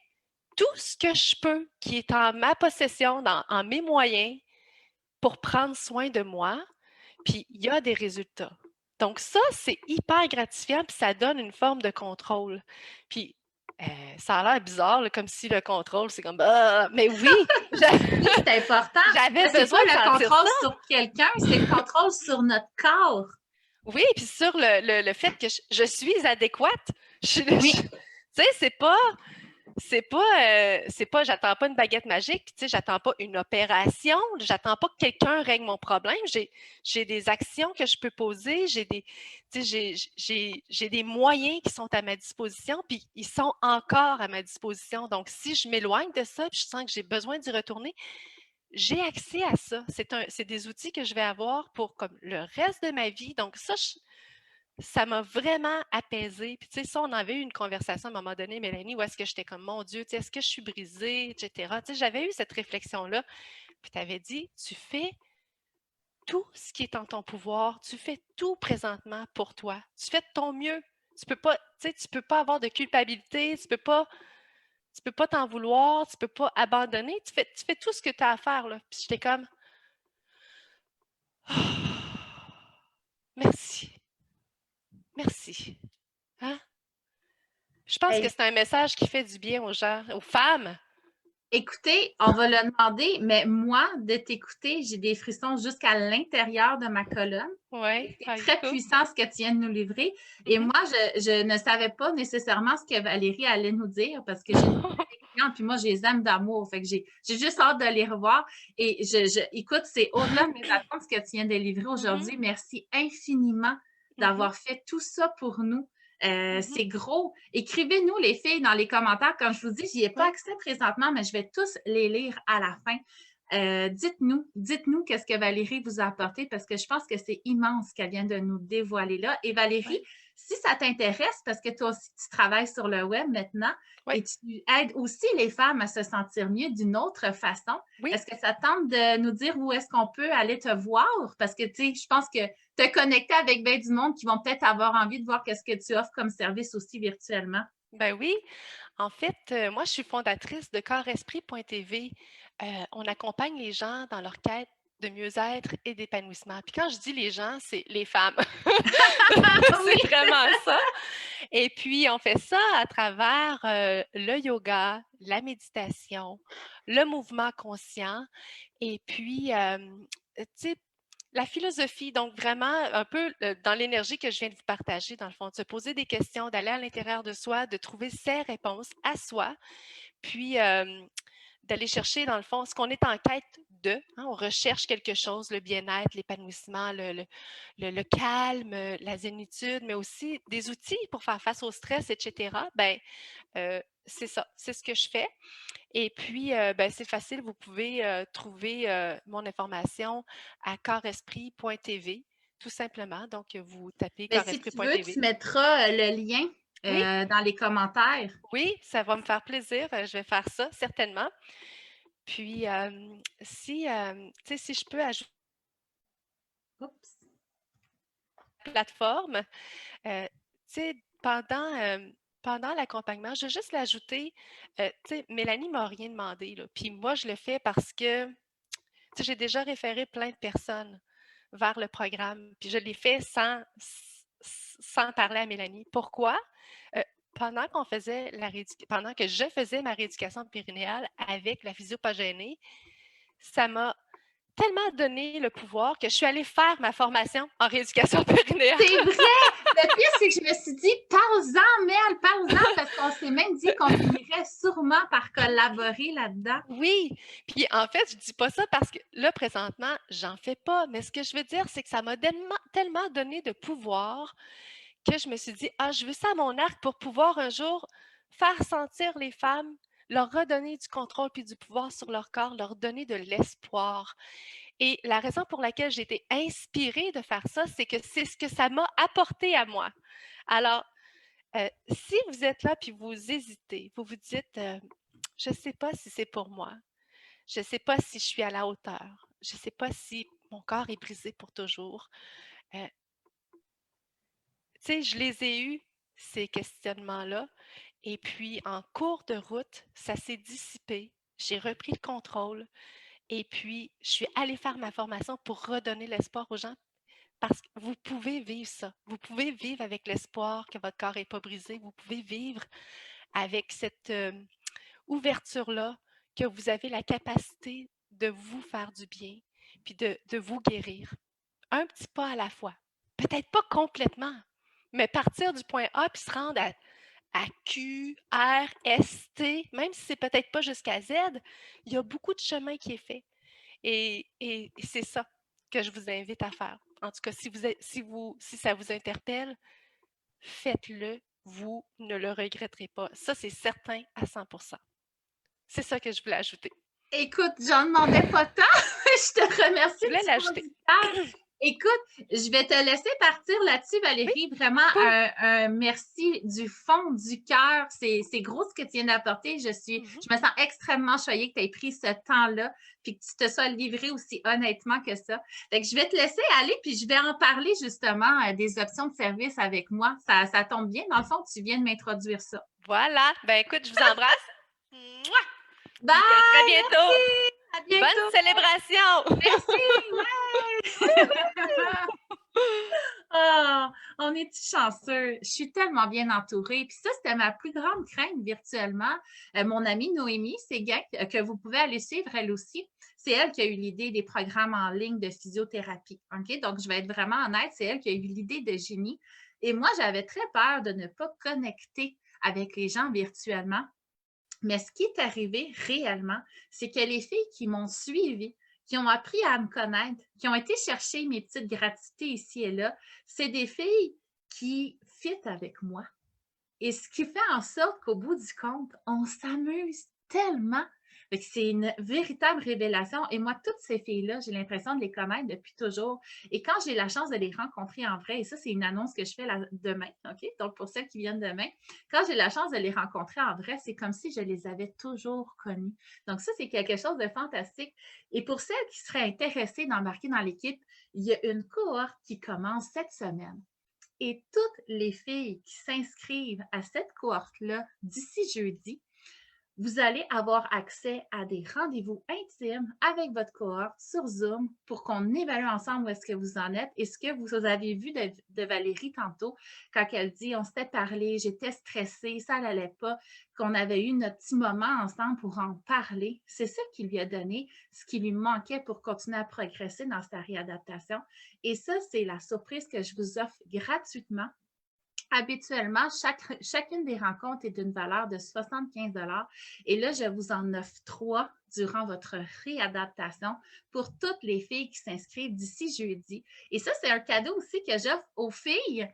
[SPEAKER 2] tout ce que je peux qui est en ma possession, en mes moyens, pour prendre soin de moi, puis il y a des résultats. Donc ça, c'est hyper gratifiant, puis ça donne une forme de contrôle. Puis ça a l'air bizarre, là, comme si le contrôle, c'est comme ah, mais oui,
[SPEAKER 1] Oui, c'est important.
[SPEAKER 2] j'avais
[SPEAKER 1] C'est
[SPEAKER 2] besoin
[SPEAKER 1] pas
[SPEAKER 2] de
[SPEAKER 1] le
[SPEAKER 2] sentir
[SPEAKER 1] contrôle
[SPEAKER 2] ça.
[SPEAKER 1] sur quelqu'un, c'est le contrôle sur notre corps.
[SPEAKER 2] Oui, puis sur le fait que je suis adéquate.
[SPEAKER 1] Oui.
[SPEAKER 2] Tu sais, c'est pas, j'attends pas une baguette magique, tu sais, j'attends pas une opération, j'attends pas que quelqu'un règle mon problème. J'ai des actions que je peux poser, tu sais, j'ai des moyens qui sont à ma disposition, puis ils sont encore à ma disposition. Donc, si je m'éloigne de ça, puis je sens que j'ai besoin d'y retourner, j'ai accès à ça. C'est des outils que je vais avoir pour comme le reste de ma vie. Donc, ça m'a vraiment apaisée. Puis, tu sais, ça, on avait eu une conversation à un moment donné, Mélanie, où est-ce que j'étais comme, mon Dieu, tu sais, est-ce que je suis brisée, etc. Tu sais, j'avais eu cette réflexion-là. Puis, tu avais dit, tu fais tout ce qui est en ton pouvoir, tu fais tout présentement pour toi. Tu fais de ton mieux. Tu peux pas, tu sais, tu peux pas avoir de culpabilité, tu peux pas t'en vouloir, tu peux pas abandonner. Tu fais tout ce que tu as à faire, là. Puis, j'étais comme, merci, merci. Hein? Je pense que
[SPEAKER 1] Hey,
[SPEAKER 2] c'est un message qui fait du bien aux gens, aux femmes.
[SPEAKER 1] écoutez, on va le demander, mais moi, de t'écouter, j'ai des frissons jusqu'à l'intérieur de ma colonne.
[SPEAKER 2] Oui,
[SPEAKER 1] C'est
[SPEAKER 2] ah,
[SPEAKER 1] très
[SPEAKER 2] écoute.
[SPEAKER 1] puissant ce que tu viens de nous livrer. Et
[SPEAKER 2] Mhm.
[SPEAKER 1] moi, je ne savais pas nécessairement ce que Valérie allait nous dire parce que j'ai une cliente, puis moi, je les aime d'amour. Fait que j'ai juste hâte de les revoir. Et écoute, c'est au-delà de mes attentes ce que tu viens de livrer
[SPEAKER 2] Mhm,
[SPEAKER 1] aujourd'hui. Merci infiniment
[SPEAKER 2] mhm,
[SPEAKER 1] d'avoir fait tout ça pour nous.
[SPEAKER 2] mhm.
[SPEAKER 1] C'est gros. Écrivez-nous, les filles, dans les commentaires. Comme je vous dis, j'y ai pas
[SPEAKER 2] Oui,
[SPEAKER 1] accès présentement, mais je vais tous les lire à la fin. Dites-nous qu'est-ce que Valérie vous a apporté parce que je pense que c'est immense qu'elle vient de nous dévoiler là. Et Valérie,
[SPEAKER 2] oui,
[SPEAKER 1] si ça t'intéresse, parce que toi aussi tu travailles sur le web maintenant
[SPEAKER 2] oui,
[SPEAKER 1] et tu aides aussi les femmes à se sentir mieux d'une autre façon,
[SPEAKER 2] oui.
[SPEAKER 1] est-ce que ça tente de nous dire où est-ce qu'on peut aller te voir? Parce que tu sais, je pense que te connecter avec bien du monde qui vont peut-être avoir envie de voir qu'est-ce que tu offres comme service aussi virtuellement.
[SPEAKER 2] Ben oui. En fait, moi, je suis fondatrice de corps-esprit.tv. On accompagne les gens dans leur quête de mieux-être et d'épanouissement. Puis quand je dis les gens, c'est les femmes.
[SPEAKER 1] Oui,
[SPEAKER 2] C'est vraiment ça. Et puis, on fait ça à travers le yoga, la méditation, le mouvement conscient et puis, tu sais, la philosophie, donc vraiment un peu dans l'énergie que je viens de vous partager, dans le fond, de se poser des questions, d'aller à l'intérieur de soi, de trouver ses réponses à soi, puis d'aller chercher, dans le fond, ce qu'on est en quête de. Hein, on recherche quelque chose, le bien-être, l'épanouissement, le calme, la zénitude, mais aussi des outils pour faire face au stress, etc. Ben, c'est ça, c'est ce que je fais. Et puis, ben, c'est facile, vous pouvez trouver mon information à corps-esprit.tv, tout simplement. Donc, vous tapez
[SPEAKER 1] mais si tu veux, tu
[SPEAKER 2] corps-esprit.tv.
[SPEAKER 1] mettras le lien
[SPEAKER 2] Oui,
[SPEAKER 1] dans les commentaires.
[SPEAKER 2] oui, ça va me faire plaisir. Je vais faire ça, certainement. Puis, tu sais, si je peux ajouter
[SPEAKER 1] Oups.
[SPEAKER 2] la plateforme, tu sais, pendant l'accompagnement, je veux juste l'ajouter, tu sais, Mélanie m'a rien demandé, là. Puis moi, je le fais parce que, tu sais, j'ai déjà référé plein de personnes vers le programme. Puis je l'ai fait sans parler à Mélanie. Pourquoi? Euh, pendant que je faisais ma rééducation périnéale avec la physiopagénée, ça m'a tellement donné le pouvoir que je suis allée faire ma formation en rééducation périnéale.
[SPEAKER 1] C'est vrai! Le pire, c'est que je me suis dit, parle-en, Mel, parle-en, parce qu'on s'est même dit qu'on finirait sûrement par collaborer là-dedans.
[SPEAKER 2] Oui, puis en fait, je dis pas ça parce que là, présentement, j'en fais pas, mais ce que je veux dire, c'est que ça m'a tellement donné de pouvoir que je me suis dit, ah, je veux ça à mon arc pour pouvoir un jour faire sentir les femmes, leur redonner du contrôle puis du pouvoir sur leur corps, leur donner de l'espoir. Et la raison pour laquelle j'ai été inspirée de faire ça, c'est que c'est ce que ça m'a apporté à moi. Alors, si vous êtes là puis vous hésitez, vous vous dites, je ne sais pas si c'est pour moi, je ne sais pas si je suis à la hauteur, je ne sais pas si mon corps est brisé pour toujours. Tu sais, je les ai eus, ces questionnements-là, et puis en cours de route, ça s'est dissipé. J'ai repris le contrôle et puis je suis allée faire ma formation pour redonner l'espoir aux gens parce que vous pouvez vivre ça. Vous pouvez vivre avec l'espoir que votre corps n'est pas brisé. Vous pouvez vivre avec cette ouverture-là, que vous avez la capacité de vous faire du bien, puis de vous guérir. Un petit pas à la fois. Peut-être pas complètement, mais partir du point A puis se rendre à Q, R, S, T, même si c'est peut-être pas jusqu'à Z, il y a beaucoup de chemin qui est fait. Et c'est ça que je vous invite à faire. En tout cas, si ça vous interpelle, faites-le. Vous ne le regretterez pas. Ça, c'est certain à 100%. C'est ça que je voulais ajouter.
[SPEAKER 1] Écoute, j'en demandais pas tant. Je te remercie
[SPEAKER 2] Je voulais
[SPEAKER 1] du fond
[SPEAKER 2] l'ajouter.
[SPEAKER 1] du cœur. Écoute, je vais te laisser partir là-dessus,
[SPEAKER 2] Oui,
[SPEAKER 1] Valérie. Vraiment,
[SPEAKER 2] cool.
[SPEAKER 1] un merci du fond du cœur. C'est gros ce que tu viens d'apporter. Je me sens extrêmement choyée que tu aies pris ce temps-là puis que tu te sois livré aussi honnêtement que ça. Fait que je vais te laisser aller puis je vais en parler justement des options de service avec moi. Ça tombe bien. Dans le fond, tu viens de m'introduire ça.
[SPEAKER 2] Voilà. Ben écoute, je vous embrasse. Mouah!
[SPEAKER 1] Bye!
[SPEAKER 2] Puis à très bientôt.
[SPEAKER 1] Merci! À
[SPEAKER 2] Bonne
[SPEAKER 1] bientôt!
[SPEAKER 2] célébration!
[SPEAKER 1] Merci! Ouais! Ah, on est-tu chanceux? Je suis tellement bien entourée. Puis ça, c'était ma plus grande crainte virtuellement. Mon amie Noémie Séguin, que vous pouvez aller suivre elle aussi, c'est elle qui a eu l'idée des programmes en ligne de physiothérapie. OK? Donc, je vais être vraiment honnête, c'est elle qui a eu l'idée de génie. Et moi, j'avais très peur de ne pas connecter avec les gens virtuellement. Mais ce qui est arrivé réellement, c'est que les filles qui m'ont suivie, qui ont appris à me connaître, qui ont été chercher mes petites gratuités ici et là, c'est des filles qui fit avec moi. Et ce qui fait en sorte qu'au bout du compte, on s'amuse tellement. C'est une véritable révélation. Et moi, toutes ces filles-là, j'ai l'impression de les connaître depuis toujours. Et quand j'ai la chance de les rencontrer en vrai, et ça, c'est une annonce que je fais demain, OK? Donc, pour celles qui viennent demain, quand j'ai la chance de les rencontrer en vrai, c'est comme si je les avais toujours connues. Donc, ça, c'est quelque chose de fantastique. Et pour celles qui seraient intéressées d'embarquer dans l'équipe, il y a une cohorte qui commence cette semaine. Et toutes les filles qui s'inscrivent à cette cohorte-là d'ici jeudi, vous allez avoir accès à des rendez-vous intimes avec votre cohorte sur Zoom pour qu'on évalue ensemble où est-ce que vous en êtes et ce que vous avez vu de Valérie tantôt quand elle dit on s'était parlé, j'étais stressée, ça n'allait pas, qu'on avait eu notre petit moment ensemble pour en parler. C'est ça qui lui a donné ce qui lui manquait pour continuer à progresser dans sa réadaptation. Et ça, c'est la surprise que je vous offre gratuitement. Habituellement, chacune des rencontres est d'une valeur de 75 et là, je vous en offre 3 durant votre réadaptation pour toutes les filles qui s'inscrivent d'ici jeudi. Et ça, c'est un cadeau aussi que j'offre aux filles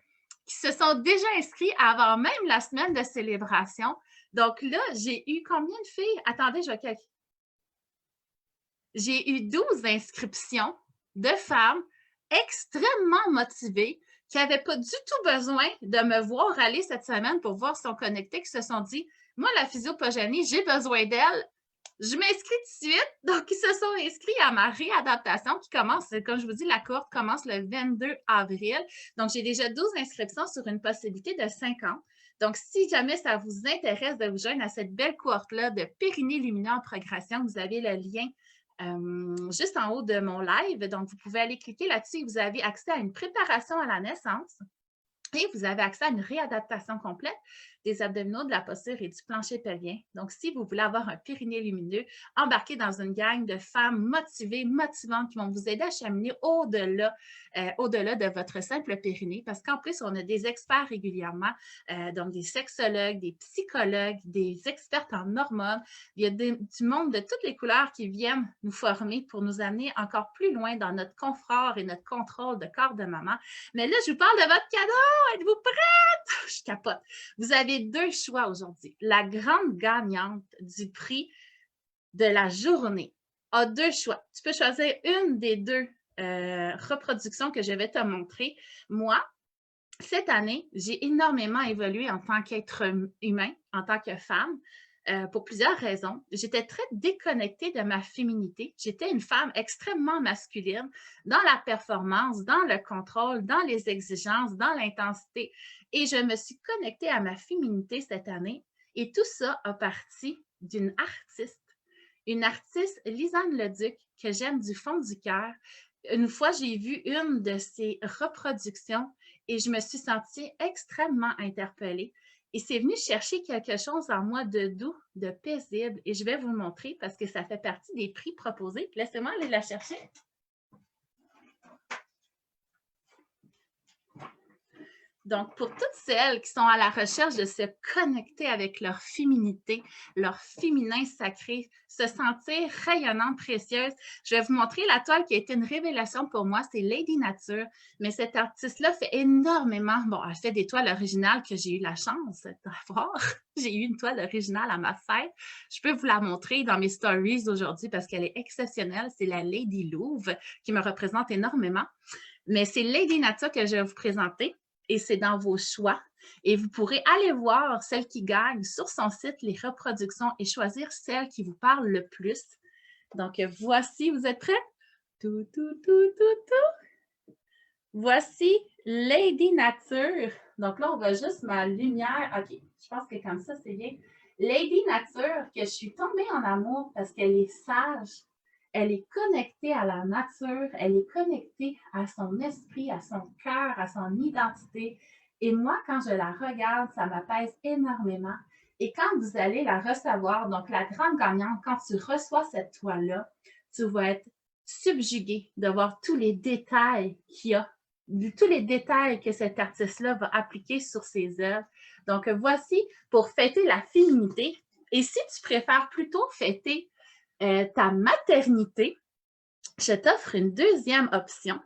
[SPEAKER 1] qui se sont déjà inscrites avant même la semaine de célébration. Donc là, j'ai eu combien de filles? Attendez, je vais calculer. J'ai eu 12 inscriptions de femmes extrêmement motivées qui n'avaient pas du tout besoin de me voir aller cette semaine pour voir si on connectait, qui se sont dit, moi, la physiopogénie, j'ai besoin d'elle. Je m'inscris tout de suite. Donc, ils se sont inscrits à ma réadaptation qui commence, comme je vous dis, la cohorte commence le 22 avril. Donc, j'ai déjà 12 inscriptions sur une possibilité de 50. Donc, si jamais ça vous intéresse de vous joindre à cette belle cohorte-là de périnée lumineux en progression, vous avez le lien juste en haut de mon live. Donc, vous pouvez aller cliquer là-dessus et vous avez accès à une préparation à la naissance. Et vous avez accès à une réadaptation complète des abdominaux, de la posture et du plancher pelvien. Donc, si vous voulez avoir un périnée lumineux, embarquez dans une gang de femmes motivées, motivantes qui vont vous aider à cheminer au-delà de votre simple périnée. Parce qu'en plus, on a des experts régulièrement, donc des sexologues, des psychologues, des expertes en hormones. Il y a du monde de toutes les couleurs qui viennent nous former pour nous amener encore plus loin dans notre confort et notre contrôle de corps de maman. Mais là, je vous parle de votre cadeau. Êtes-vous prête? Je capote. Vous avez avez 2 choix aujourd'hui. La grande gagnante du prix de la journée a 2 choix. Tu peux choisir une des 2 reproductions que je vais te montrer. Moi, cette année, j'ai énormément évolué en tant qu'être humain, en tant que femme, pour plusieurs raisons. J'étais très déconnectée de ma féminité. J'étais une femme extrêmement masculine dans la performance, dans le contrôle, dans les exigences, dans l'intensité. Et je me suis connectée à ma féminité cette année. Et tout ça a parti d'une artiste, Lisanne Leduc, que j'aime du fond du cœur. Une fois, j'ai vu une de ses reproductions et je me suis sentie extrêmement interpellée. Et c'est venu chercher quelque chose en moi de doux, de paisible. Et je vais vous le montrer parce que ça fait partie des prix proposés. Laissez-moi aller la chercher. Donc, pour toutes celles qui sont à la recherche de se connecter avec leur féminité, leur féminin sacré, se sentir rayonnante, précieuse, je vais vous montrer la toile qui a été une révélation pour moi, c'est Lady Nature. Mais cette artiste-là fait énormément, bon, elle fait des toiles originales que j'ai eu la chance d'avoir. J'ai eu une toile originale à ma fête. Je peux vous la montrer dans mes stories aujourd'hui parce qu'elle est exceptionnelle. C'est la Lady Louve qui me représente énormément. Mais c'est Lady Nature que je vais vous présenter. Et c'est dans vos choix. Et vous pourrez aller voir celle qui gagne sur son site, les reproductions, et choisir celle qui vous parle le plus. Donc, voici, vous êtes prêts? Tout. Voici Lady Nature. Donc là, on va juste ma lumière. OK, je pense que comme ça, c'est bien. Lady Nature, que je suis tombée en amour parce qu'elle est sage. Elle est connectée à la nature, elle est connectée à son esprit, à son cœur, à son identité. Et moi, quand je la regarde, ça m'apaise énormément. Et quand vous allez la recevoir, donc la grande gagnante, quand tu reçois cette toile-là, tu vas être subjugué de voir tous les détails qu'il y a, tous les détails que cet artiste-là va appliquer sur ses œuvres. Donc, voici pour fêter la féminité. Et si tu préfères plutôt fêter ta maternité, je t'offre une deuxième option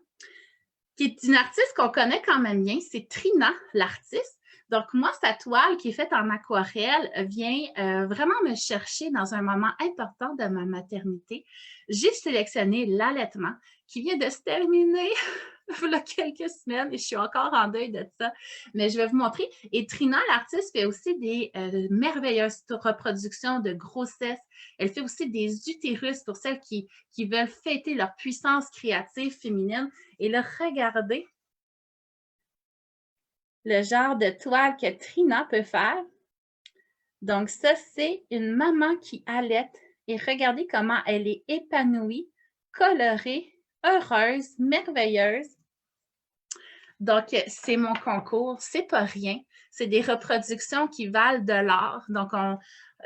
[SPEAKER 1] qui est une artiste qu'on connaît quand même bien, c'est Trina, l'artiste. Donc, moi, sa toile qui est faite en aquarelle vient vraiment me chercher dans un moment important de ma maternité. J'ai sélectionné l'allaitement qui vient de se terminer il y a quelques semaines et je suis encore en deuil de ça, mais je vais vous montrer. Et Trina, l'artiste, fait aussi des merveilleuses reproductions de grossesse. Elle fait aussi des utérus pour celles qui veulent fêter leur puissance créative féminine. Et là, regardez le genre de toile que Trina peut faire. Donc ça, c'est une maman qui allaite et regardez comment elle est épanouie, colorée, heureuse, merveilleuse. Donc, c'est mon concours, c'est pas rien. C'est des reproductions qui valent de l'or. Donc,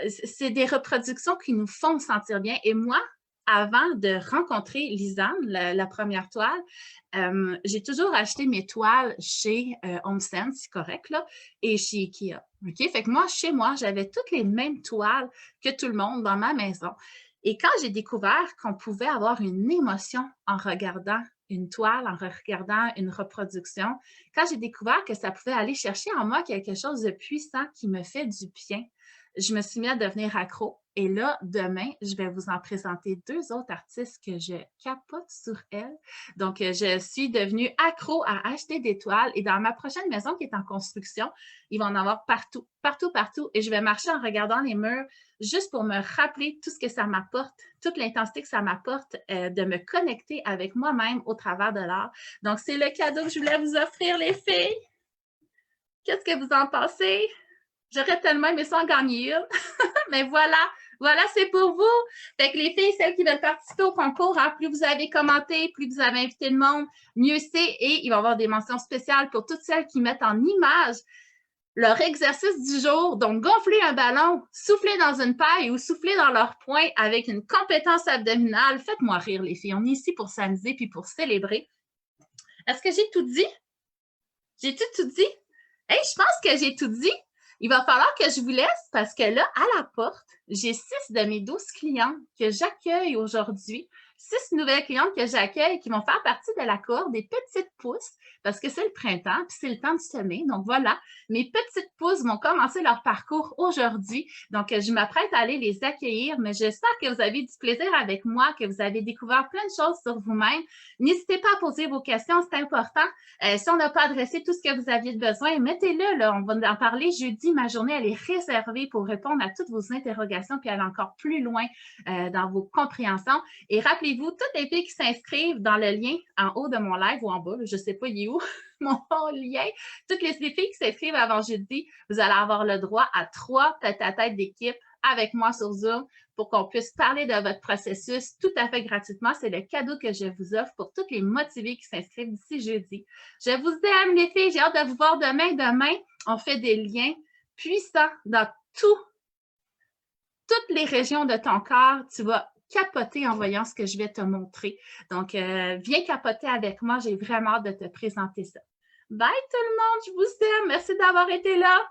[SPEAKER 1] c'est des reproductions qui nous font sentir bien. Et moi, avant de rencontrer Lisanne, la première toile, j'ai toujours acheté mes toiles chez HomeSense, c'est correct, là, et chez Ikea. OK? Fait que moi, chez moi, j'avais toutes les mêmes toiles que tout le monde dans ma maison. Et quand j'ai découvert qu'on pouvait avoir une émotion en regardant une toile, en regardant une reproduction, quand j'ai découvert que ça pouvait aller chercher en moi quelque chose de puissant qui me fait du bien, je me suis mis à devenir accro. Et là, demain, je vais vous en présenter 2 autres artistes que je capote sur elles. Donc, je suis devenue accro à acheter des toiles. Et dans ma prochaine maison qui est en construction, il va en avoir partout, partout, partout. Et je vais marcher en regardant les murs juste pour me rappeler tout ce que ça m'apporte, toute l'intensité que ça m'apporte de me connecter avec moi-même au travers de l'art. Donc, c'est le cadeau que je voulais vous offrir, les filles. Qu'est-ce que vous en pensez? J'aurais tellement aimé ça en gagner une. Mais voilà, c'est pour vous. Fait que les filles, celles qui veulent participer au concours, hein, plus vous avez commenté, plus vous avez invité le monde, mieux c'est. Et il va y avoir des mentions spéciales pour toutes celles qui mettent en image leur exercice du jour. Donc, gonfler un ballon, souffler dans une paille ou souffler dans leur poing avec une compétence abdominale. Faites-moi rire, les filles. On est ici pour s'amuser puis pour célébrer. Est-ce que j'ai tout dit? J'ai-tu tout dit? Hey, je pense que j'ai tout dit. Il va falloir que je vous laisse parce que là, à la porte, j'ai 6 de mes 12 clients que j'accueille aujourd'hui. 6 nouvelles clientes que j'accueille qui vont faire partie de la cohorte des petites pousses parce que c'est le printemps puis c'est le temps de semer. Donc voilà, mes petites pousses vont commencer leur parcours aujourd'hui. Donc je m'apprête à aller les accueillir, mais j'espère que vous avez du plaisir avec moi, que vous avez découvert plein de choses sur vous-même. N'hésitez pas à poser vos questions, c'est important. Si on n'a pas adressé tout ce que vous aviez besoin, mettez-le, là. On va en parler jeudi. Ma journée, elle est réservée pour répondre à toutes vos interrogations puis aller encore plus loin dans vos compréhensions. Et rappelez-vous, toutes les filles qui s'inscrivent dans le lien en haut de mon live ou en bas, je ne sais pas, il est où, mon lien. Toutes les filles qui s'inscrivent avant jeudi, vous allez avoir le droit à 3 tête-à-tête d'équipe avec moi sur Zoom pour qu'on puisse parler de votre processus tout à fait gratuitement. C'est le cadeau que je vous offre pour toutes les motivées qui s'inscrivent d'ici jeudi. Je vous aime, les filles. J'ai hâte de vous voir demain. Demain, on fait des liens puissants dans toutes les régions de ton corps. Tu vas capoter en voyant ce que je vais te montrer. Donc, viens capoter avec moi. J'ai vraiment hâte de te présenter ça. Bye tout le monde, je vous aime. Merci d'avoir été là.